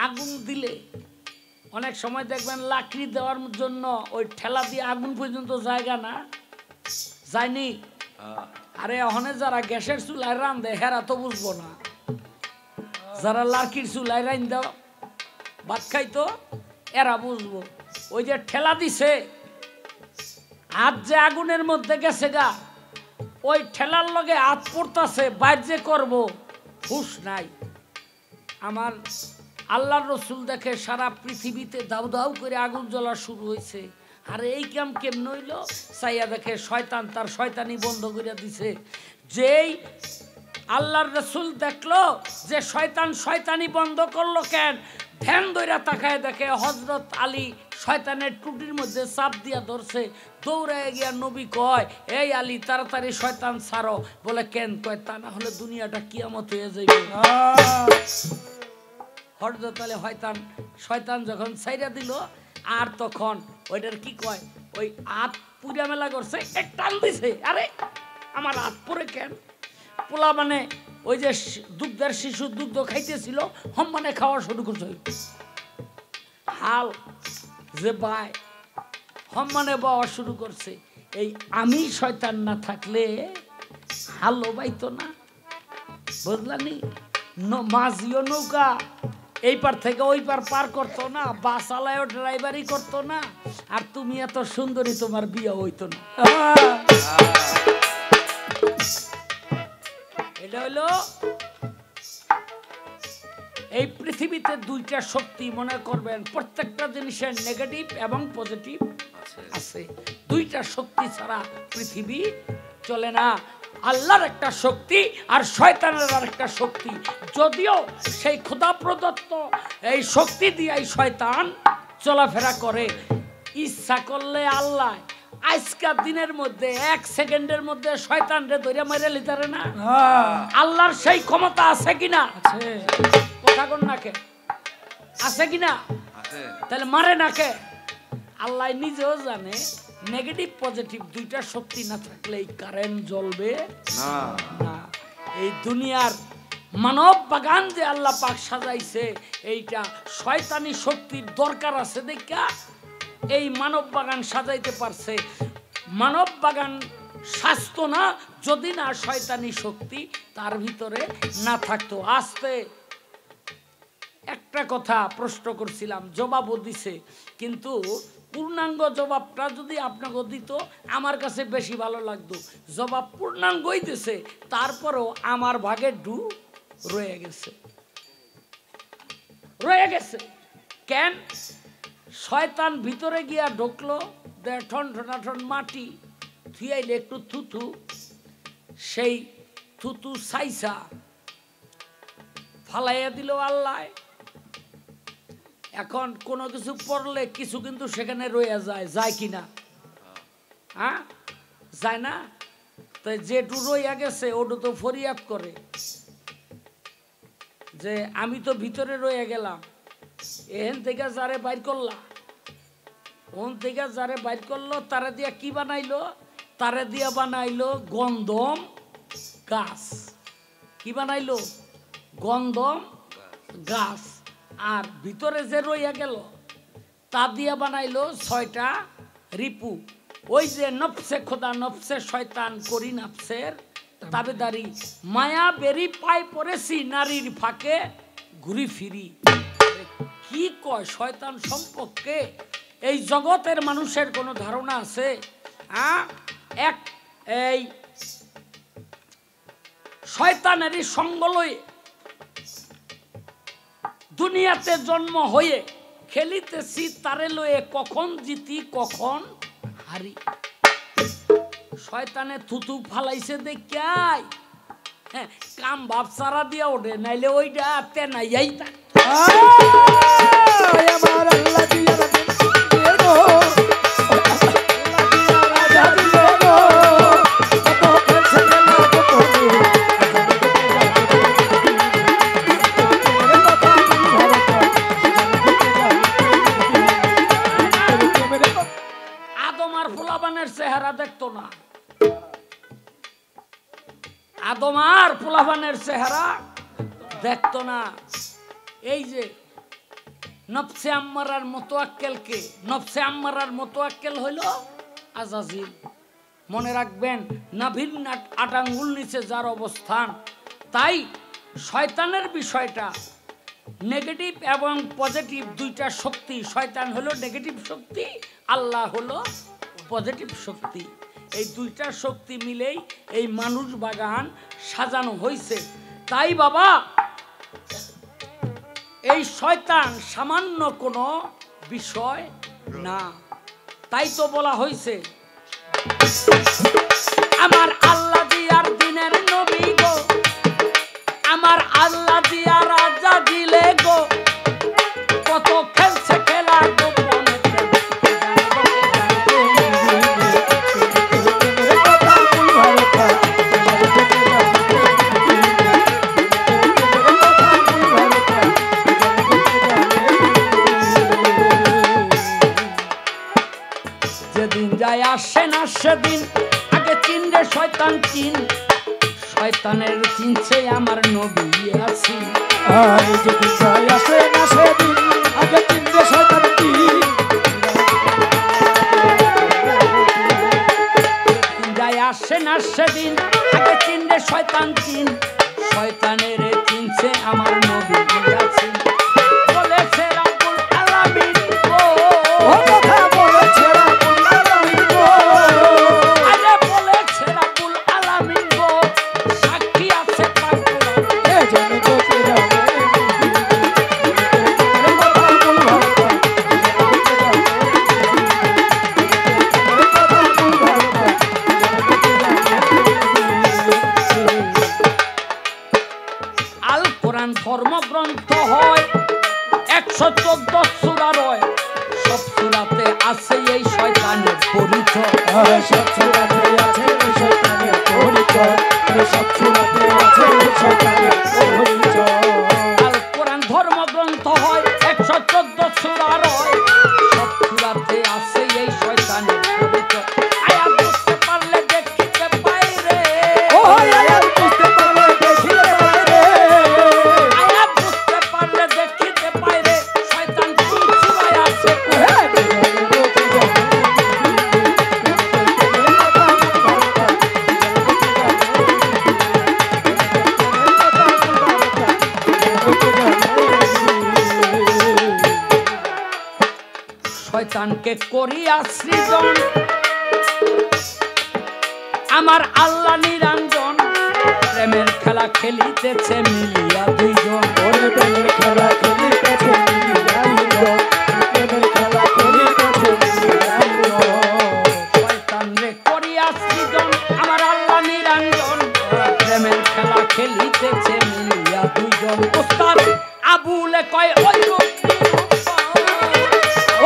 আগুন দিলে অনেক সময় দেখবেন লাকড়ি দেওয়ার জন্য ওই ঠেলা দিয়ে আগুন পর্যন্ত জায়গা না যায়নি আরে ওখানে যারা গ্যাসের চুলায় রান্ধে হেরা তো বুঝবো না যারা লাকড়ির চুলায় রান দাও ভাত খাইতো এরা বুঝবো ওই যে ঠেলা দিছে হাত যে আগুনের মধ্যে গেছে গা ওই ঠেলার লগে হাত পড়তাছে বাইর যে করবো হুশ নাই আমার আল্লাহর রসুল দেখে সারা পৃথিবীতে দাউ দাউ করে আগুন জ্বলা শুরু হয়েছে আর এই কাম কেমন হইল চাইয়া দেখে শয়তান তার শয়তানি বন্ধ করে দিছে যেই আল্লাহর রসুল দেখলো যে শয়তান শয়তানি বন্ধ করলো কেন ধ্যান দইরা তাকায় দেখে হযরত আলী শয়তানের টুটির মধ্যে চাপ দিয়া ধরছে দৌড়ায় গিয়া নবী কয় এই আলী তাড়াতাড়ি শয়তান ছাড়ো বলে কেন কয় তা না হলে দুনিয়াটা কিয়ামত হয়ে যাইবে হযরত আলী শয়তান যখন ছাইরা দিল আর তখন ওইটার কি কয় ওই হাত পুরা মেলা করছে এক টান দিছে আরে আমার হাত পরে কেন পোলা মানে ওই যে দুগ্ধের শিশু দুগ্ধ খাইতেছিল হম্মানে খাওয়া শুরু করছে হাল যে বাই হম্মানে বাওয়া শুরু করছে এই আমি শয়তান না থাকলে হালও বাইতো না বুঝলানি মাঝিও নৌকা এই পার থেকে ওই পার করতো না বাস আলায়ও ড্রাইভারই করতো না আর তুমি এত সুন্দরী তোমার বিয়ে হইতো না এটা হলো এই পৃথিবীতে দুইটা শক্তি মনে করবেন প্রত্যেকটা জিনিসের নেগেটিভ এবং পজিটিভ আছে দুইটা শক্তি ছাড়া পৃথিবী চলে না আল্লাহর একটা শক্তি আর শয়তানের আরেকটা শক্তি যদিও সেই খোদা প্রদত্ত এই শক্তি দিয়ে শয়তান চলাফেরা করে ইচ্ছা করলে আল্লাহ আজকের দিনের মধ্যে 1 সেকেন্ডের মধ্যে শয়তানরে ধরে মেরে লিতারে না আল্লাহর সেই ক্ষমতা আছে কিনা আছে কথা কোন নাকে আছে কিনা আছে তাহলে মারে নাকে আল্লাহ নিজেও জানে নেগেটিভ পজিটিভ দুইটা শক্তি না থাকলে এই কারেন্ট জ্বলবে না না এই দুনিয়ার মানব বাগান যে আল্লাহ পাক সাজাইছে এইটা শয়তানি শক্তির দরকার আছে দেখা এই মানব বাগান সাজাইতে পারছে মানব বাগান স্বাস্থ্য না যদি না শয়তানি শক্তি তার ভিতরে না থাকতো আস্তে একটা কথা প্রশ্ন করছিলাম জবাবও দিছে কিন্তু পূর্ণাঙ্গ জবাবটা যদি আপনাকে দিত আমার কাছে বেশি ভালো লাগতো। জবাব পূর্ণাঙ্গই দিছে, তারপরেও আমার ভাগে ডু রয়ে গেছে। কেন? শয়তান ভিতরে গিয়া ঢুকলো, ঠন ঠন মাটি থুয়াইলে একটু থুথু, সেই থুতু সাইসা ফালাইয়া দিল আল্লাহ। এখন কোনো কিছু পড়লে কিছু কিন্তু সেখানে রয়ে যায় কিনা? হ্যাঁ, যায় না? তো যেটু রইয়া গেছে ওটু তো ফরিয়াদ করে যে আমি তো ভিতরে রয়ে গেলাম, এখান থেকে যারে বাইর করলা, ওখান থেকে যারে বাইর করলো তারা দিয়া কি বানাইলো? তারা দিয়া বানাইলো গন্ধম গাছ। কি বানাইলো? গন্ধম গাছ। আর ভিতরে যে রইয়া গেল তা দিয়া বানাইলো 6টা রিপু। ওই যে নফসে খোদা নফসে শয়তান করি নফসের তাবেদারি, মায়া বেরি পাই পড়েছি নারীর ফাঁকে ঘুরি ফিরি। কি কয় শয়তান সম্পর্কে? এই জগতের মানুষের কোনো ধারণা আছে? এই শয়তানেরই সঙ্গ লয়ে দুনিয়াতে জন্ম হয়ে খেলিতেছি তারে লয়ে, কখন জিতি কখন হারি। শয়তানে থুতু ফালাইছে দেখাই, হ্যাঁ, কাম ভাব সারা দিয়া ওঠে, নাইলে ওইটা তেনাইয়াই তা। আমার আল্লাহ দিয়া দিলে গো, রাজা দিলে গো, কত খেলছে খেলা কত। আদম আর ফুলাবানের চেহারা দেখতো না, আদম আর ফুলাবানের চেহারা দেখতো না। এই যে নফসে আম্মারার মুতাওয়াক্কিলকে, নফসে আম্মারার মুতাওয়াক্কিল হইল আজাজিল। মনে রাখবেন, নাভির 8 আঙ্গুল নিচে যার অবস্থান। তাই শয়তানের বিষয়টা নেগেটিভ এবং পজিটিভ দুইটা শক্তি। শয়তান হলো নেগেটিভ শক্তি, আল্লাহ হলো পজিটিভ শক্তি। এই দুইটা শক্তি মিলেই এই মানুষ বাগান সাজানো হয়েছে। তাই বাবা, এই শয়তান সামান্য কোনো বিষয় না। তাই তো বলা হয়েছে আমার আল্লাহ দিয়ার দিনের নবী গো, আমার আল্লাহ দিয়া রাজা দিলে গো, কত খেলছে খেলা গোপনে। যেদিন যায় আসে না সেদিন আগে চিনরে শয়তান চিন, শয়তানের চিনছে আমার নবী আছি। যেদিন যায় আসে না সেদিন আগে চিনরে শয়তান চিন, যায় আসে না সেদিন আগে চিনরে শয়তান চিন, শয়তানের চিনছে আমার নবী আছি। বলেছে রব্বুল আলামিন গো, ও কথা বলেছে রব্বুল আলামিন গো, আরে বলেছে রব্বুল আলামিন গো, সাক্ষী আছে পাক কোরআন। এ জন্য তো তেরা আল কোরআন ধর্মগ্রন্থ হয় শয়তানকে করিয়া সৃজন আমার আল্লাহ নিরঞ্জন প্রেমের খেলা খেলিতেছে মিলিয়া দুইজন ওরে প্রেমের খেলা খেলিতেছে মিলিয়া দুইজন প্রেমের খেলা খেলিতেছে মিলিয়া দুইজন শয়তান রে করিয়া সৃজন আমার আল্লাহ নিরঞ্জন প্রেমের খেলা খেলিতেছে মিলিয়া দুইজন উস্তাদ আবুলে কয় ওই রূপ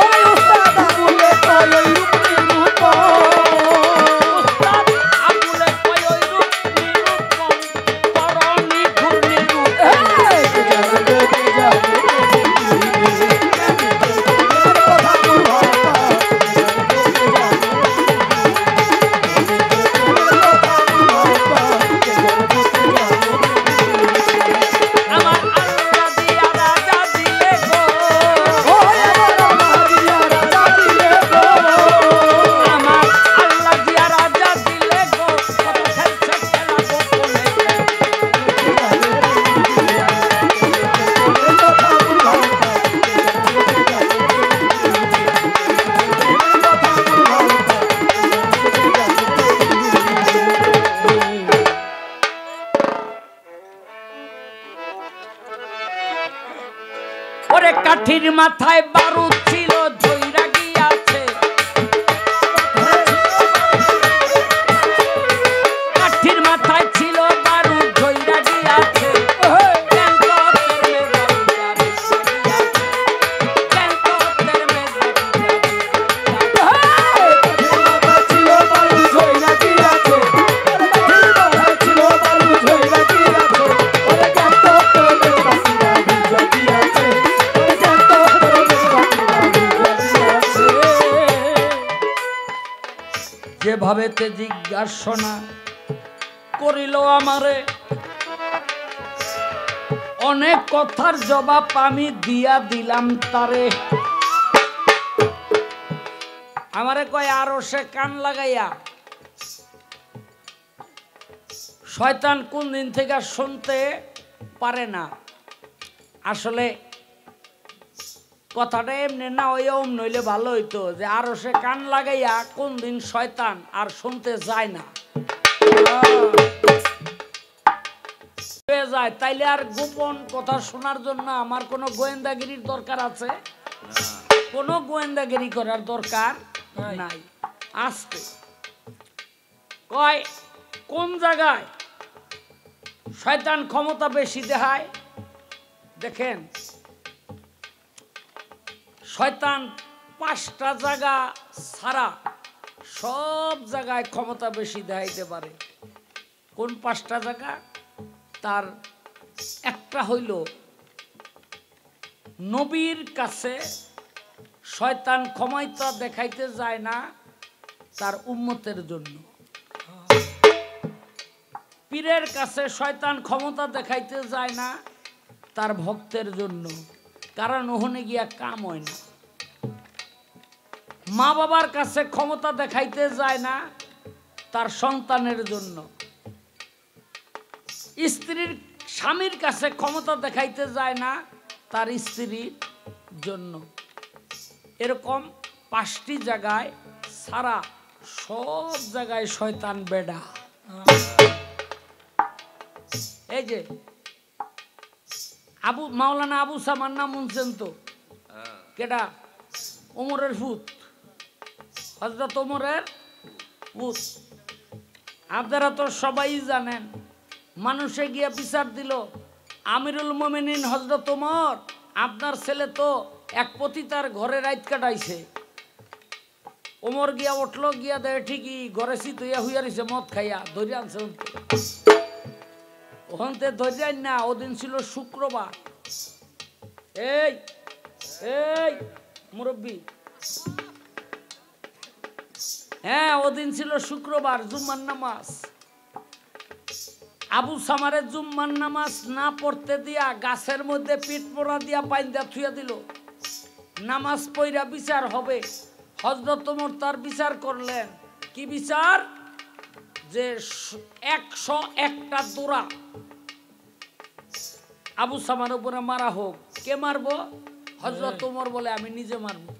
ওই উস্তাদ আবুলে কয় ওই রূপ উস্তাদ আবুলে কয় ওই রূপ নিরূপণ করণী ঘূর্ণি রূপ কাঠির মাথায় বারুদ ছিল ধইরা গিয়াছে কাঠির মাথায় ছিল বারুদ ধইরা গিয়াছে যেভাবে তে জিজ্ঞাসনা করিল আমারে অনেক কথার জবাব আমি দিয়া দিলাম তারে আমারে কয় আরো সে কান লাগাইয়া শয়তান কোন দিন থেকে শুনতে পারে না আসলে কথাটা এমনি না ওই ওম নইলে ভালো হইতো যে আরো সে কান লাগাইয়া কোন দিন শয়তান আর শুনতে যায় না যায় তাইলে আর গোপন কথা শোনার জন্য আমার কোনো গোয়েন্দাগিরির দরকার আছে কোনো গোয়েন্দাগিরি করার দরকার নাই আস্তে কয় কোন জায়গায় শয়তান ক্ষমতা বেশি দেখায় দেখেন শয়তান 5টা জায়গা ছাড়া সব জায়গায় ক্ষমতা বেশি দেখাইতে পারে কোন 5টা জায়গা তার একটা হইল নবীর কাছে শয়তান ক্ষমতা দেখাইতে যায় না তার উম্মতের জন্য পীরের কাছে শয়তান ক্ষমতা দেখাইতে যায় না তার ভক্তের জন্য কারণ ওখানে গিয়া কাম হয় না মা বাবার কাছে ক্ষমতা দেখাইতে যায় না তার সন্তানের জন্য স্ত্রীর স্বামীর কাছে ক্ষমতা দেখাইতে যায় না তার স্ত্রীর জন্য এরকম 5টি জায়গায় সারা সব জায়গায় শয়তান বেডা এই যে আবু মাওলানা আবু সামার নাম শুনছেন তো কেডা ওমরের ফুত হযরত ওমরের ফুত আপনারা তো সবাই জানেন মানুষে গিয়া বিচার দিল আমিরুল মোমিনিন হযরত ওমর আপনার ছেলে তো এক পতিতার ঘরে রাত কাটাইছে ওমর গিয়া উঠলো গিয়া দেয় ঠিকই ঘরে সিতুইয়া হুইয়া রইছে মদ খাইয়া ধরে আনছে ওখানতে ধরে না ওদিন ছিল শুক্রবার এই এই মুরব্বী হ্যাঁ ওদিন ছিল শুক্রবার জুম্মার নামাজ আবু সামারের জুম্মার নামাজ না পড়তে দিয়া গাছের মধ্যে পিঠ পোড়া দিয়া বাইন্দা থুইয়া দিল নামাজ পড়া বিচার হবে হযরত ওমর তার বিচার করলেন কি বিচার যে 101টা দোরা আবু সামার উপরে মারা হোক কে মারবো হযরত ওমর বলে আমি নিজে মারবো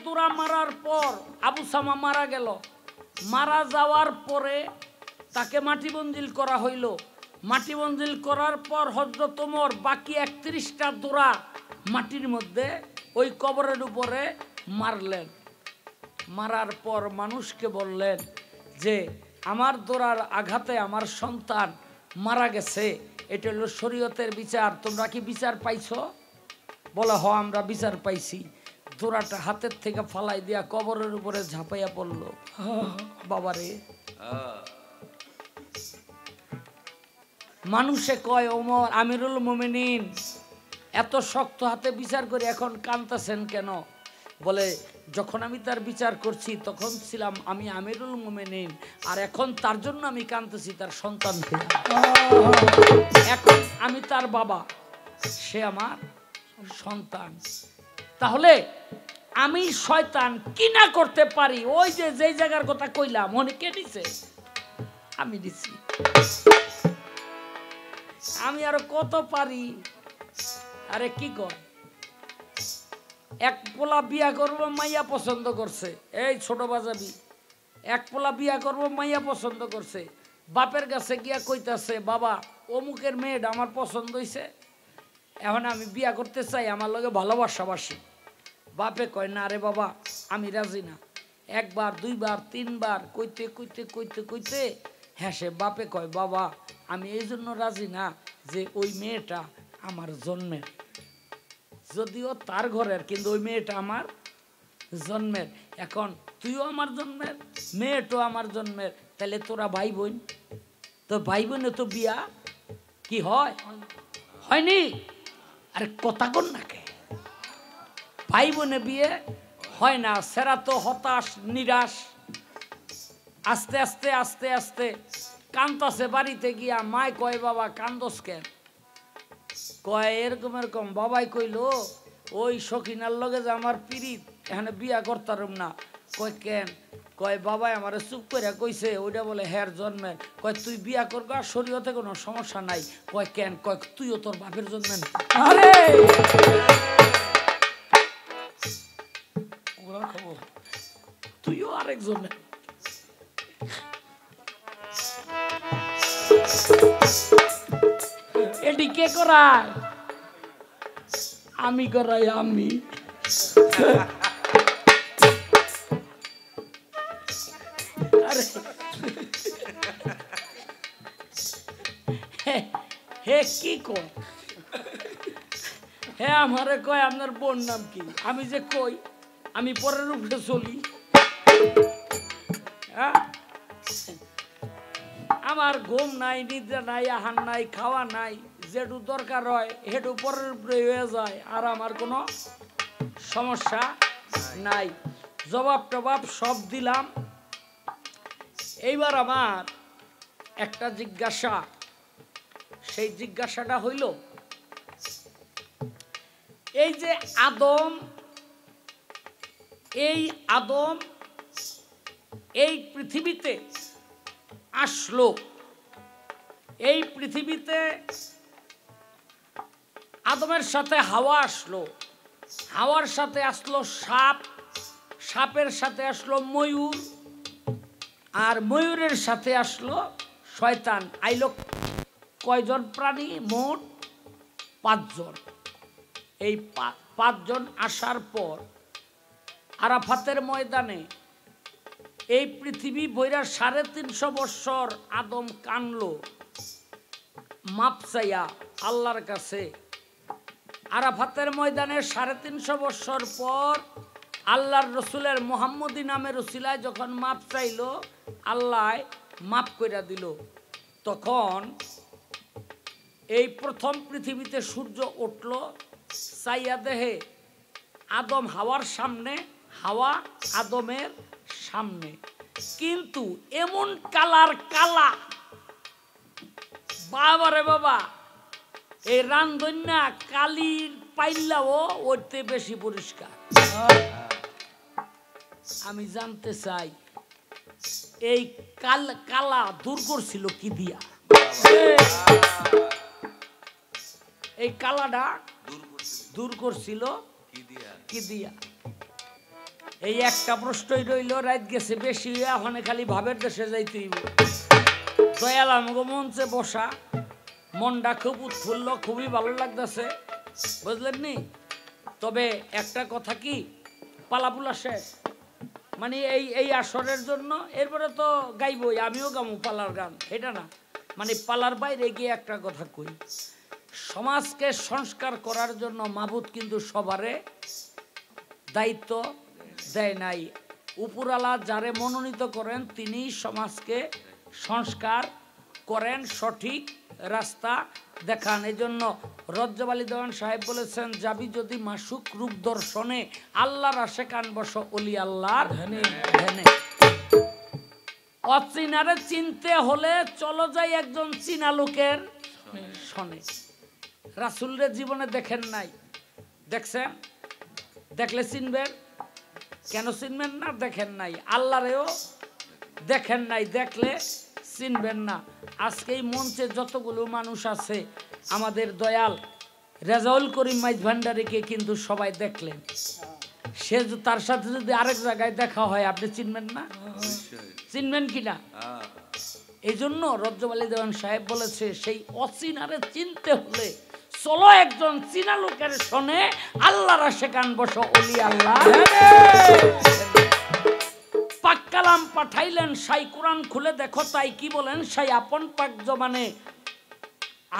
দূরা মারার পর আবু সামা মারা গেল। মারা যাওয়ার পরে তাকে মাটি মঞ্জিল করা হইল। মাটি মঞ্জিল করার পর হযরত ওমর বাকি 31টা দূরা মাটির মধ্যে ওই কবরের উপরে মারলেন। মারার পর মানুষকে বললেন যে আমার দূরার আঘাতে আমার সন্তান মারা গেছে, এটা হলো শরীয়তের বিচার, তোমরা কি বিচার পাইছো? বলে হ আমরা বিচার পাইছি। দূরাটা হাতের থেকে ফালাই দিয়া কবরের উপরে ঝাঁপাইয়া পড়লো। বাবারে, মানুষে কয় ওমর আমিরুল মুমিনিন এত শক্ত হাতে বিচার করে এখন কাঁদতেছেন কেন? বলে যখন আমি তার বিচার করছি তখন ছিলাম আমি আমিরুল মুমিনিন, আর এখন তার জন্য আমি কাঁদতেছি তার সন্তান থেকে। এখন আমি তার বাবা, সে আমার সন্তান। তাহলে আমি শয়তান কি না করতে পারি? ওই যে যেই জায়গার কথা কইলাম অনেকে দিছে, আমি দিছি। আমি আরো কত পারি। আরে কি কর, এক পোলা বিয়া করব মাইয়া পছন্দ করছে, এই ছোট বাজাবি, এক পোলা বিয়া করব মাইয়া পছন্দ করছে, বাপের কাছে গিয়া কইতাছে বাবা অমুকের মেয়েটা আমার পছন্দ হইছে, এখন আমি বিয়া করতে চাই, আমার লগে ভালোবাসাবাসি। বাপে কয় না রে বাবা আমি রাজি না। একবার দুইবার তিনবার কইতে কইতে কইতে কইতে হ্যাঁ বাপে কয় বাবা আমি এই জন্য রাজি না যে ওই মেয়েটা আমার জন্মের, যদিও তার ঘরের, কিন্তু ওই মেয়েটা আমার জন্মের। এখন তুইও আমার জন্মের, মেয়েটাও আমার জন্মের, তাহলে তোরা ভাই বোন, তো ভাই বোনে তো বিয়া কি হয়? হয়নি। আরে কথা কন না কে, ভাই বোনে বিয়ে হয় না। সেরা তো হতাশ নিরাশ, আস্তে আস্তে আস্তে আস্তে কান্দছে। বাড়িতে গিয়া মায় কয় বাবা কান্দস কেন? কয় এরকম এরকম। বাবাই কইলো ওই সখিনার লগে যে আমার পিরিত, এখানে বিয়া করতাম না। কয় কেন? কয় বাবাই আমার চুপ করে কইছে ওইটা বলে হের জন্মের। কয় তুই বিয়া করবা, শরীয়তে কোনো সমস্যা নাই। কয় কেন? কয় তুইও তোর বাপের জন্মের। আরে তুইও আরেকজনের। এটি কে করায়? আমি করাই। আমি হে কি কর, হে আমারে কয় আপনার বোন নাম কি? আমি যে কই আমি পরের উপরে চলি। আমার ঘুম নাই, নিদ্রা নাই, আহার নাই, খাওয়া নাই, যেটু দরকার হয় হেটু পরের উপরে হয়ে যায়, আর আমার কোনো সমস্যা নাই। জবাব টবাব সব দিলাম। এইবার আমার একটা জিজ্ঞাসা, সেই জিজ্ঞাসাটা হইল এই যে আদম, এই আদম এই পৃথিবীতে আসলো, এই পৃথিবীতে আদমের সাথে হাওয়া আসলো, হাওয়ার সাথে আসলো সাপ, সাপের সাথে আসলো ময়ূর, আর ময়ূরের সাথে আসলো শয়তান। আইলো কয়জন প্রাণী? মোট 5 জন। এই 5 জন আসার পর আরাফাতের ময়দানে এই পৃথিবী বইরা 350 বৎসর আদম কানলো মাপ চাইয়া আল্লাহর কাছে। আরাফাতের ময়দানে 350 বৎসর পর আল্লাহর রসুলের মুহাম্মদী নামের উসিলায় যখন মাপ চাইলো, আল্লাহ মাপ কইরা দিল। তখন এই প্রথম পৃথিবীতে সূর্য উঠল, চাইয়া দেহে আদম হাওয়ার সামনে, হাওয়া আদমের সামনে, কিন্তু এমন কালার কালা, বাবারে বাবা, এই রান্ধন্যা কালির পাইলাও ওইতে বেশি পরিষ্কার। আমি জানতে চাই এই কালা দূর করছিল কি দিয়া? এই কালাটা দূর করছিল কি দিয়া? এই একটা প্রশ্নই রইল, রাত গেছে বেশি, এখন খালি ভাবের দেশে যাইতে হইব। দয়াল আমগো মঞ্চে বসা, মনটা খুব উৎফুল্ল, খুবই ভালো লাগতেছে, বুঝলেন নি? তবে একটা কথা কি, পালাপুলা শেষ, মানে এই আসরের জন্য। এরপরে তো গাইবই, আমিও গামু পালার গান, এটা না, মানে পালার বাইরে গিয়ে একটা কথা কই, সমাজকে সংস্কার করার জন্য মাবুদ কিন্তু সবারে দায়িত্ব দেয় নাই। উপরালা যারে মনোনীত করেন তিনি সমাজকে সংস্কার করেন, সঠিক রাস্তা দেখান। এই জন্য রজ্জব আলী দেওয়ান সাহেব বলেছেন, যাবি যদি মাসুক রূপ দর্শনে, আল্লাহর আশে কান বস অলি আল্লাহর ধ্যানে। অচিনারে চিনতে হলে চলো যাই একজন চীনা লোকের শনে। রাসূলের জীবনে দেখেন নাই, দেখছেন? দেখলে চিনবেন, কেন চিনবেন না? দেখেন নাই। আল্লাহরেও দেখেন নাই, দেখলে চিনবেন না। আজকে এই মঞ্চে যতগুলো মানুষ আছে, আমাদের দয়াল রেজাউল করিম মাইজ ভান্ডারীকে কিন্তু সবাই দেখলেন। সে তার সাথে যদি আরেক জায়গায় দেখা হয়, আপনি চিনবেন না? চিনবেন কিনা? এই জন্য রজ্জব আলী দেওয়ান সাহেব বলেছে, সেই অচিনারে চিনতে হলে চলো একজন চীনা লোকের শোনে, আল্লাহর আশে কান বসো অলি আল্লাহ। পাক কালাম পাঠাইলেন, সাই কোরআন খুলে দেখো তাই কি বলেন, সাই আপন পাক জবানে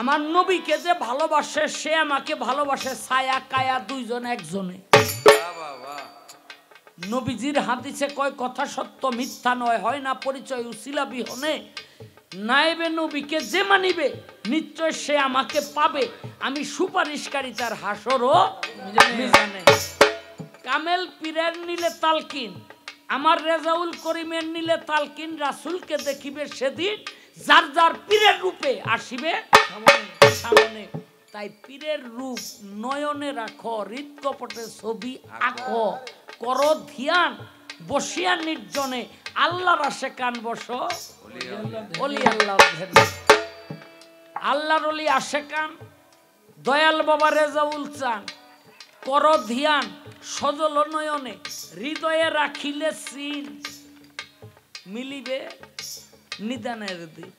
আমার নবীকে যে ভালোবাসে সে আমাকে ভালোবাসে, ছায়া কায়া দুইজন একজনে। নবীজির হাদিসে কয় কথা সত্য মিথ্যা নয়, হয় না পরিচয় উসিলা বিহনে। নায়েবে নবীকে যে মানিবে নিশ্চয় সে আমাকে পাবে, আমি সুপারিশকারী তার হাসরও মিজানে। কামেল পীরের নিলে তালকিন, আমার রেজাউল করিমের নিলে তালকিন, রাসূলকে দেখিবে সেদিন যার যার পীরের রূপে আসিবে সামনে। তাই পীরের রূপ নয়নে রাখো, হৃদকপটে ছবি আঁকো, করো ধ্যান বসিয়া নির্জনে, আল্লাহর আশে কান বসো অলি আল্লাহ। আল্লাহর অলি আশে কান দয়াল বাবা রেজাউল চান, করো ধ্যান সজল নয়নে, হৃদয়ে রাখিলে সিন মিলিবে নিদানের দিন।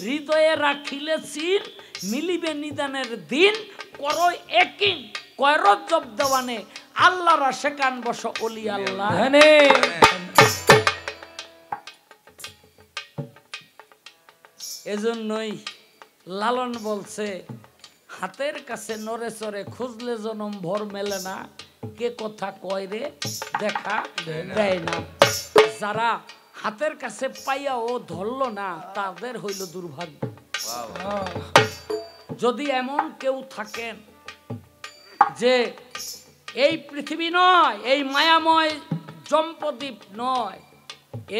হৃদয়ে রাখিলে সিন মিলিবে নিদানের দিন, করো একিন কয়র জব দেওয়ানে, আল্লাহর আশে কান বসো অলি আল্লাহ। এজন্যই লালন বলছে, হাতের কাছে নড়ে চড়ে খুঁজলে জনম ভর মেলে না, কে কথা কয় রে দেখা দেয় না। যারা হাতের কাছে পাইয়া ও ধরল না, তাদের হইল দুর্ভাগ্য। যদি এমন কেউ থাকেন যে এই পৃথিবী নয়, এই মায়াময় জম্পদ্বীপ নয়,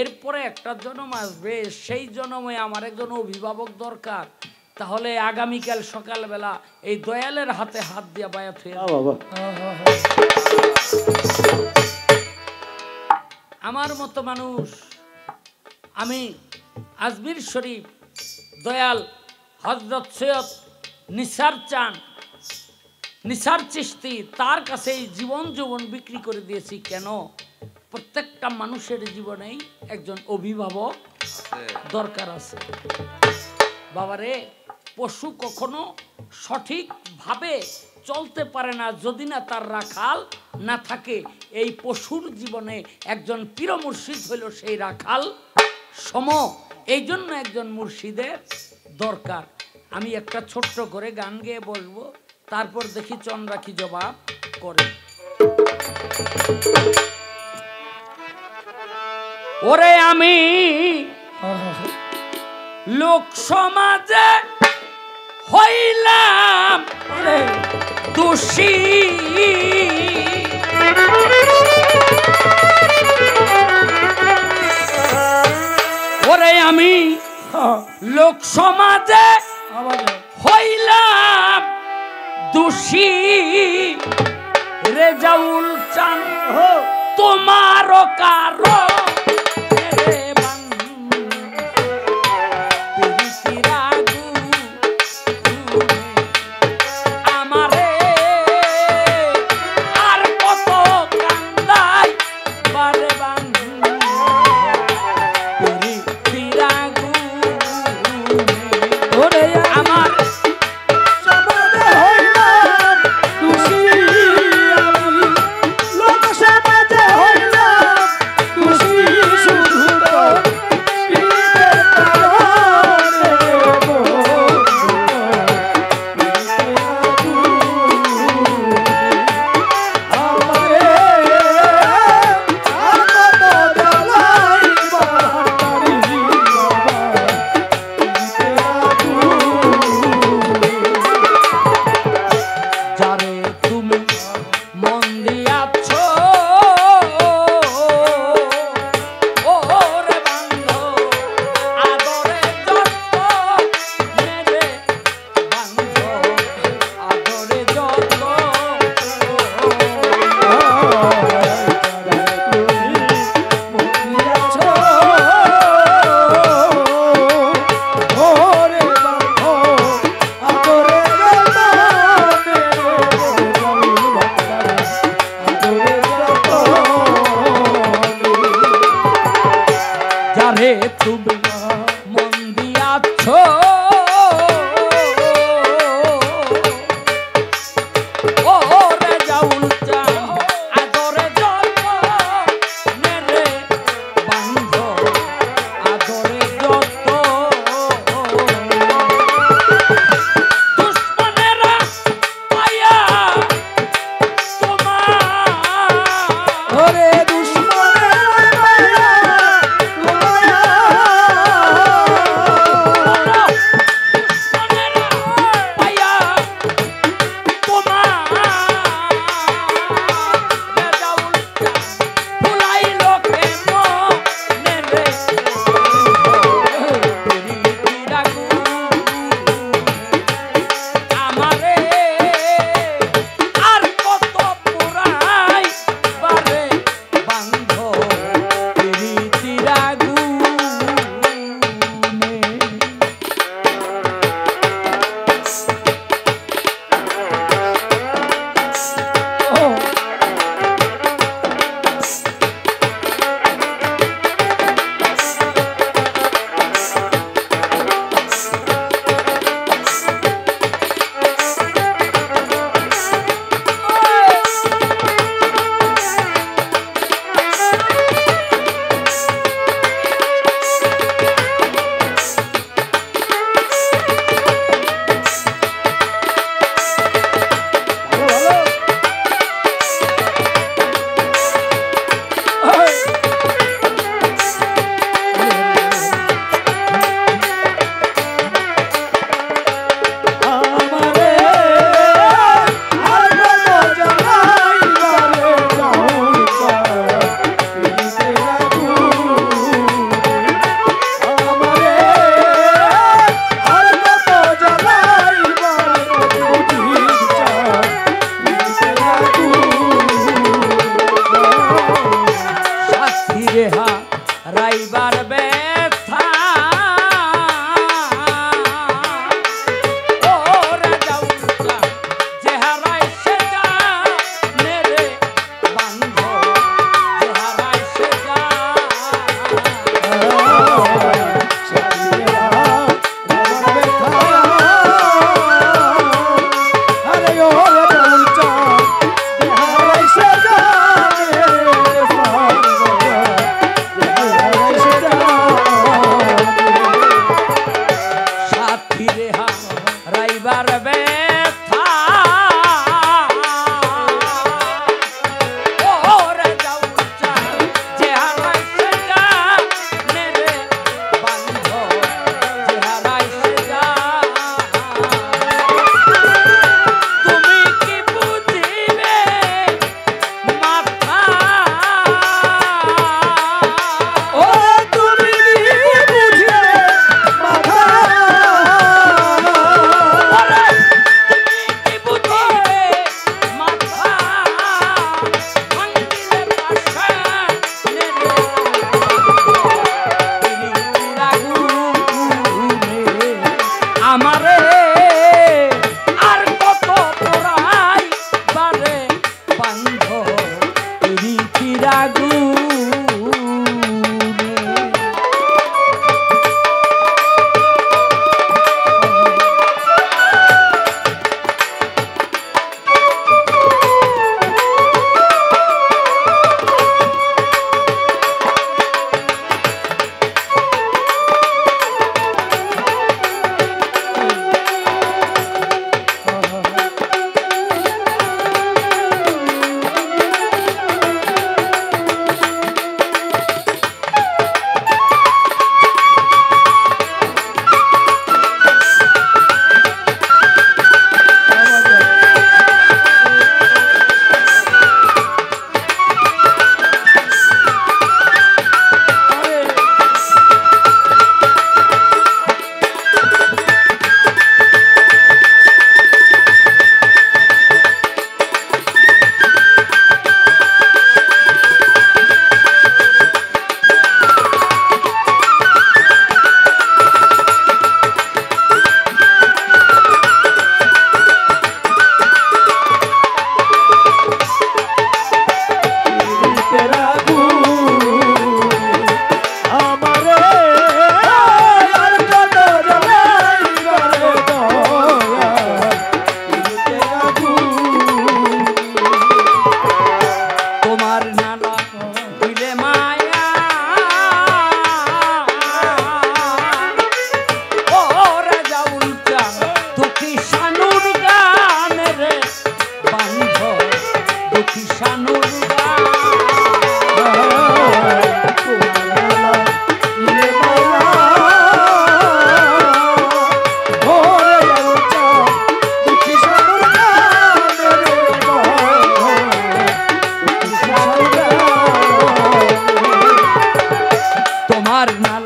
এরপরে একটা জন্ম আসবে, সেই জন্মে আমার একজন অভিভাবক দরকার, তাহলে আগামীকাল সকালবেলা এই দয়ালের হাতে হাত দিয়া বায়াত হয়ে আমার মতো মানুষ। আমি আজমির শরীফ দয়াল হযরত সৈয়দ নিসার চান, নিসার চিশতি, তার কাছে জীবন যৌবন বিক্রি করে দিয়েছি। কেন? প্রত্যেকটা মানুষের জীবনেই একজন অভিভাবক দরকার আছে। বাবারে, পশু কখনো সঠিকভাবে চলতে পারে না যদি না তার রাখাল না থাকে। এই পশুর জীবনে একজন পীর মুর্শিদ হইল সেই রাখাল সম। এই জন্য একজন মুর্শিদের দরকার। আমি একটা ছোট্ট করে গান গেয়ে বলবো, তারপর দেখি চন্দ্রা কি জবাব করে। ওরে আমি লোক সমাজে হইলাম দোষী, ওরে আমি লোক সমাজে হইলাম দোষী, রেজাউল চান তোমারও কারো তুমি মন দিয়াছ ও রে জাউল চান আদরে যত মেরে বান্ধ আদরে যত দুশ্মনেরা পায়া তোমার ওরে দুশ্মনের মায়া তোমায়া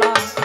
জ্বালা